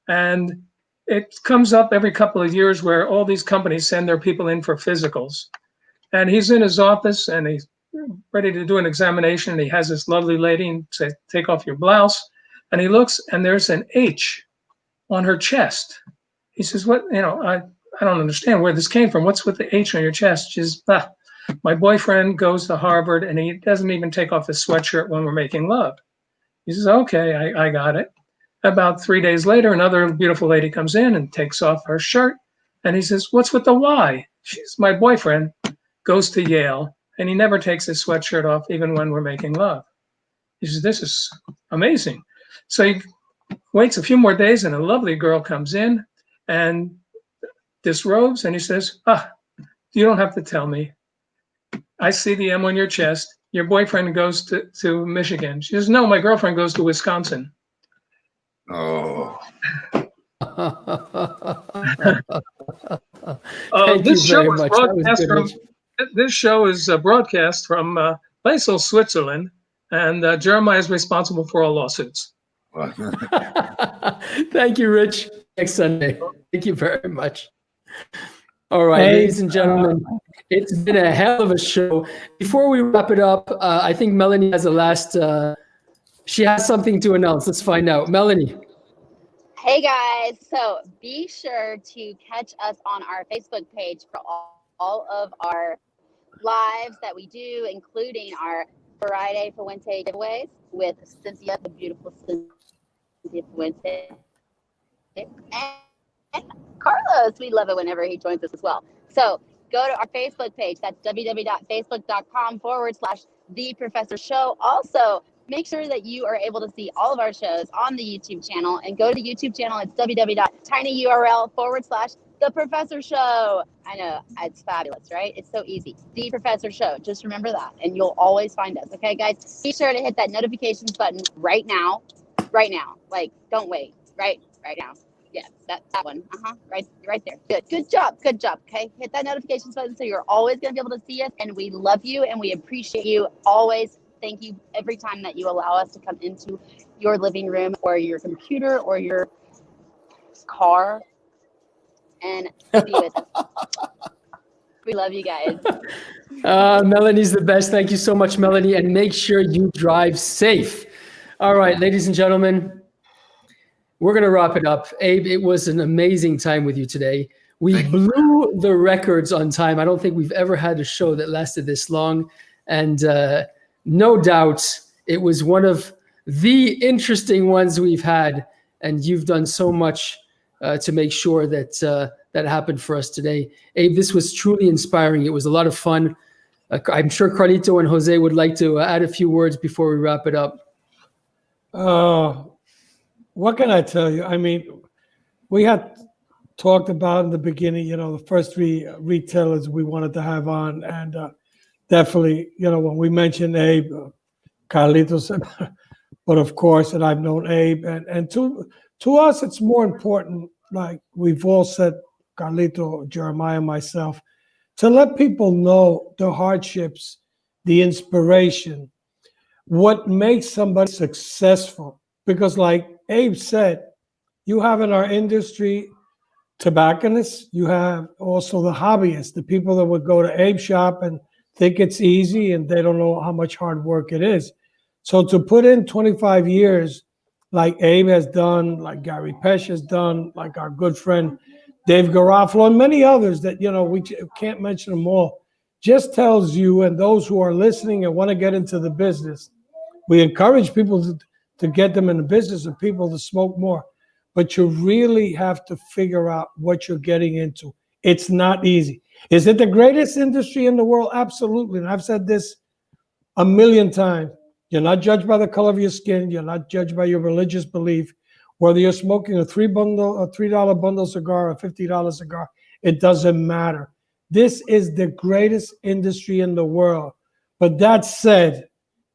And it comes up every couple of years where all these companies send their people in for physicals. And he's in his office and he's ready to do an examination. And he has this lovely lady and say, take off your blouse. And he looks and there's an H on her chest. He says, what, I don't understand where this came from. What's with the H on your chest? She says, my boyfriend goes to Harvard and he doesn't even take off his sweatshirt when we're making love. He says, okay, I got it. About 3 days later, another beautiful lady comes in and takes off her shirt. And he says, what's with the Y? She's my boyfriend goes to Yale and he never takes his sweatshirt off even when we're making love. He says, this is amazing. So he waits a few more days and a lovely girl comes in and disrobes and he says, you don't have to tell me. I see the M on your chest. Your boyfriend goes to Michigan. She says, no, my girlfriend goes to Wisconsin. Oh. Thank you very much. This show is broadcast from Basel, Switzerland, and Jeremiah is responsible for all lawsuits. Thank you, Rich. Next Sunday. Thank you very much. All right, ladies and gentlemen, it's been a hell of a show. Before we wrap it up, I think Melanie has a last, she has something to announce. Let's find out. Melanie. Hey guys, so be sure to catch us on our Facebook page for all of our lives that we do, including our Friday Fuente giveaways with Cynthia, the beautiful Cynthia Fuente. And Carlos, we love it whenever he joins us as well. So go to our Facebook page. That's www.facebook.com/The Professor Show. Also, make sure that you are able to see all of our shows on the YouTube channel and go to the YouTube channel. It's www.tinyurl/The Professor Show. I know, it's fabulous, right? It's so easy. The Professor Show. Just remember that and you'll always find us. Okay, guys? Be sure to hit that notifications button right now. Right now. Like, don't wait. Right now. Yeah, that one. Right there. Good job. Okay, hit that notifications button so you're always going to be able to see us. And we love you and we appreciate you always. Thank you every time that you allow us to come into your living room or your computer or your car and be with us. We love you guys. Melanie's the best. Thank you so much, Melanie. And make sure you drive safe. All right, ladies and gentlemen, we're going to wrap it up. Abe, it was an amazing time with you today. We blew the records on time. I don't think we've ever had a show that lasted this long. And no doubt it was one of the interesting ones we've had. And you've done so much to make sure that that happened for us today. Abe, this was truly inspiring. It was a lot of fun. I'm sure Carlito and Jose would like to add a few words before we wrap it up. What can I tell you? I mean, we had talked about in the beginning, the first three retailers we wanted to have on. And definitely, when we mentioned Abe, Carlito said, but of course, and I've known Abe. And to us, it's more important, like we've all said, Carlito, Jeremiah, myself, to let people know the hardships, the inspiration, what makes somebody successful. Because like Abe said, you have in our industry tobacconists, you have also the hobbyists, the people that would go to Abe's shop and think it's easy and they don't know how much hard work it is. So to put in 25 years, like Abe has done, like Gary Pesh has done, like our good friend Dave Garofalo, and many others that, we can't mention them all, just tells you and those who are listening and want to get into the business, we encourage people to get them in the business and people to smoke more. But you really have to figure out what you're getting into. It's not easy. Is it the greatest industry in the world? Absolutely. And I've said this a million times. You're not judged by the color of your skin. You're not judged by your religious belief. Whether you're smoking a $3 bundle cigar or a $50 cigar, it doesn't matter. This is the greatest industry in the world. But that said,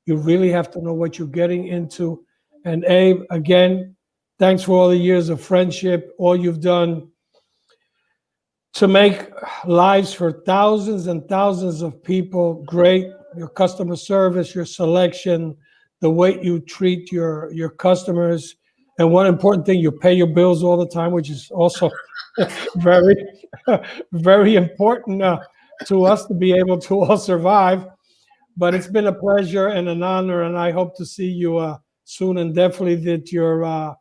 you really have to know what you're getting into. And Abe, again, thanks for all the years of friendship, all you've done to make lives for thousands and thousands of people great. Your customer service, your selection, the way you treat your customers. And one important thing, you pay your bills all the time, which is also very, very important to us to be able to all survive. But it's been a pleasure and an honor, and I hope to see you soon. And definitely that your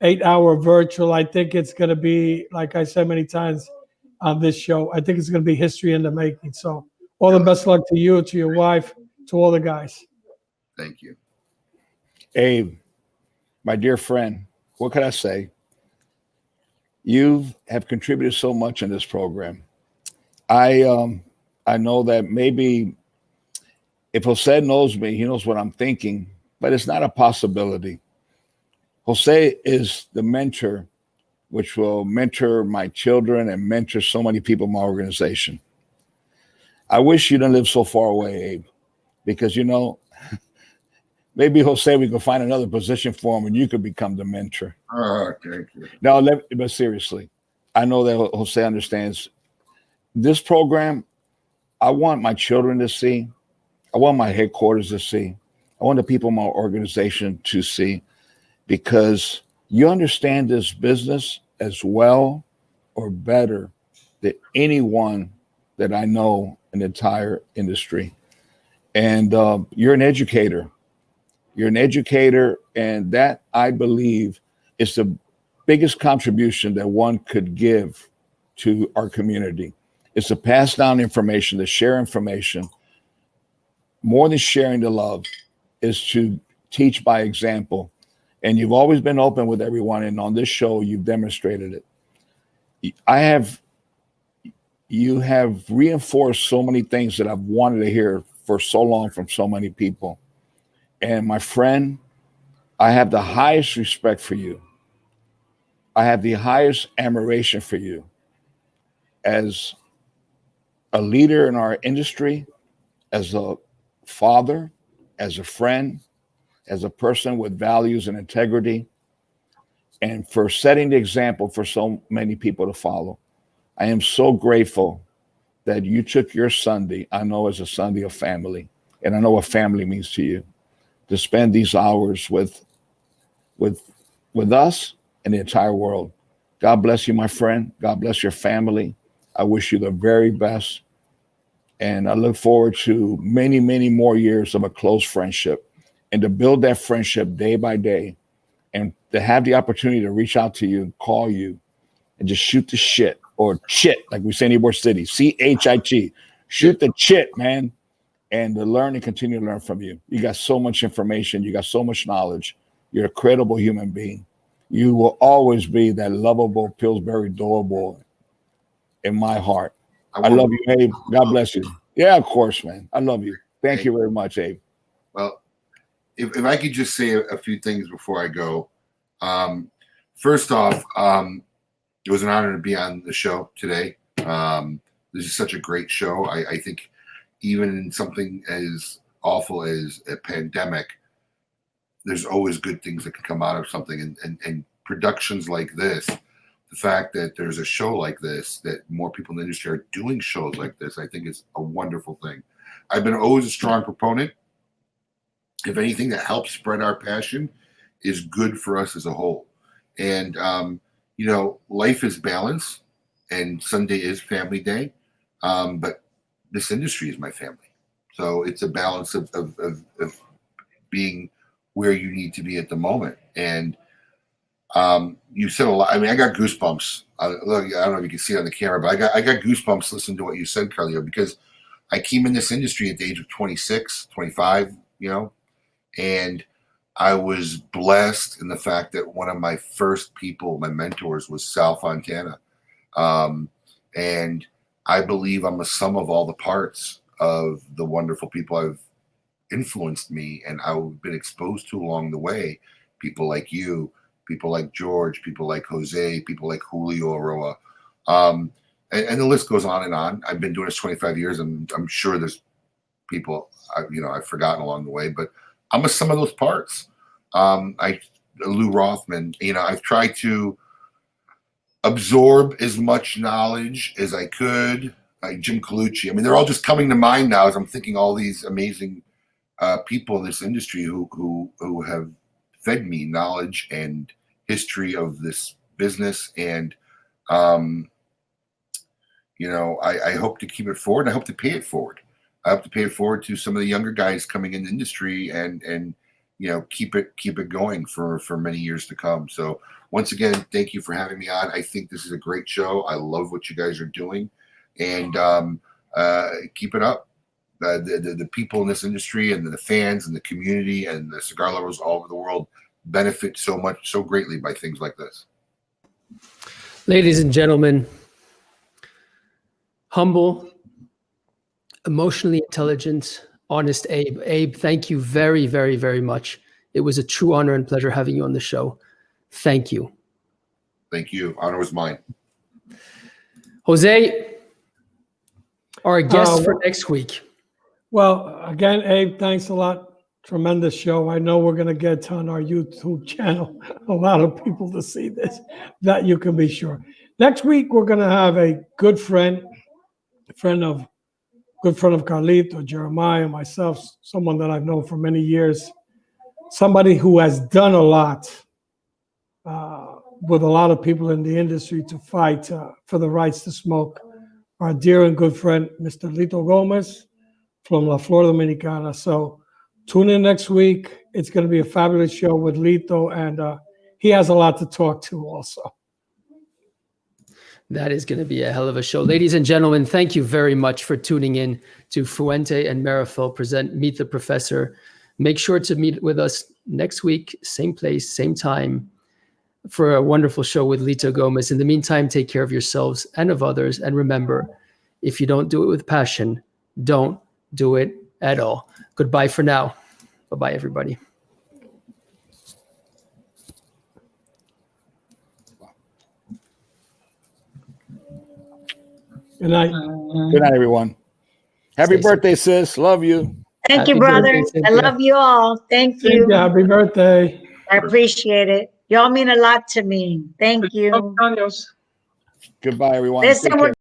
8-hour virtual, I think it's going to be, like I said many times on this show, I think it's going to be history in the making. So all the best luck to you, to your wife, to all the guys. Thank you. Abe, my dear friend, what can I say? You have contributed so much in this program. I know that maybe if Jose knows me, he knows what I'm thinking, but it's not a possibility. Jose is the mentor, which will mentor my children and mentor so many people in my organization. I wish you didn't live so far away, Abe, because, you know, maybe Jose, we could find another position for him and you could become the mentor. Oh, thank you. No, but seriously, I know that Jose understands this program. I want my children to see. I want my headquarters to see. I want the people in my organization to see, because you understand this business as well or better than anyone that I know in the entire industry. And you're an educator. You're an educator, and that, I believe, is the biggest contribution that one could give to our community. It's to pass down information, to share information. More than sharing the love is to teach by example. And you've always been open with everyone, and on this show, you've demonstrated it. You have reinforced so many things that I've wanted to hear for so long from so many people. And my friend, I have the highest respect for you. I have the highest admiration for you as a leader in our industry, as a father, as a friend, as a person with values and integrity, and for setting the example for so many people to follow. I am so grateful that you took your Sunday, I know as a Sunday of family, and I know what family means to you, to spend these hours with us and the entire world. God bless you, my friend. God bless your family. I wish you the very best. And I look forward to many, many more years of a close friendship, and to build that friendship day by day, and to have the opportunity to reach out to you and call you and just shoot the shit, or chit, like we say in Ybor City, CHIT. Shoot the chit, man, and to learn and continue to learn from you. You got so much information. You got so much knowledge. You're a credible human being. You will always be that lovable Pillsbury Doughboy in my heart. I love you, Abe. God bless you. Yeah, of course, man. I love you. Thank you very much, Abe. Well, if I could just say a few things before I go. First off, it was an honor to be on the show today. This is such a great show. I think even in something as awful as a pandemic, there's always good things that can come out of something. And productions like this, the fact that there's a show like this, that more people in the industry are doing shows like this, I think is a wonderful thing. I've been always a strong proponent. If anything that helps spread our passion is good for us as a whole. And, you know, life is balance, and Sunday is family day. But this industry is my family. So it's a balance of being where you need to be at the moment. And you said a lot. I mean, I got goosebumps. Look, I don't know if you can see it on the camera, but I got goosebumps listening to what you said, Carlito, because I came in this industry at the age of 26, 25, you know, and I was blessed in the fact that one of my first people, my mentors, was Sal Fontana. And I believe I'm a sum of all the parts of the wonderful people I've influenced me and I've been exposed to along the way. People like you, people like George, people like Jose, people like Julio Aroa. And the list goes on and on. I've been doing this 25 years. I'm sure there's people I've forgotten along the way, but I'm a sum of those parts. Lou Rothman, I've tried to absorb as much knowledge as I could. Like Jim Colucci. I mean, they're all just coming to mind now as I'm thinking all these amazing people in this industry who have fed me knowledge and history of this business. And, I hope to keep it forward. I hope to pay it forward. I hope to pay it forward to some of the younger guys coming in the industry and keep it going for many years to come. So once again, thank you for having me on. I think this is a great show. I love what you guys are doing, and keep it up. The people in this industry and the fans and the community and the cigar lovers all over the world benefit so greatly by things like this. Ladies and gentlemen, humble, emotionally intelligent, honest Abe. Abe, thank you very, very, very much. It was a true honor and pleasure having you on the show. Thank you. Thank you. Honor was mine. Jose, our guest for next week. Well, again, Abe, thanks a lot. Tremendous show. I know we're going to get on our YouTube channel a lot of people to see this. That you can be sure. Next week, we're going to have a good friend of Carlito, Jeremiah, myself, someone that I've known for many years, somebody who has done a lot with a lot of people in the industry to fight for the rights to smoke. Our dear and good friend, Mr. Lito Gomez from La Flor Dominicana. So tune in next week. It's going to be a fabulous show with Lito, and he has a lot to talk to also. That is going to be a hell of a show. Ladies and gentlemen, thank you very much for tuning in to Fuente and Meerapfel present Meet the Professor. Make sure to meet with us next week, same place, same time, for a wonderful show with Lito Gomez. In the meantime, take care of yourselves and of others. And remember, if you don't do it with passion, don't do it at all. Goodbye for now. Bye-bye, everybody. Good night. Good night, everyone. Happy birthday, sis. Love you. Thank you, brother. I love you all. Thank you. Cynthia, happy birthday. I appreciate it. Y'all mean a lot to me. Thank you. Goodbye, everyone. Listen, we're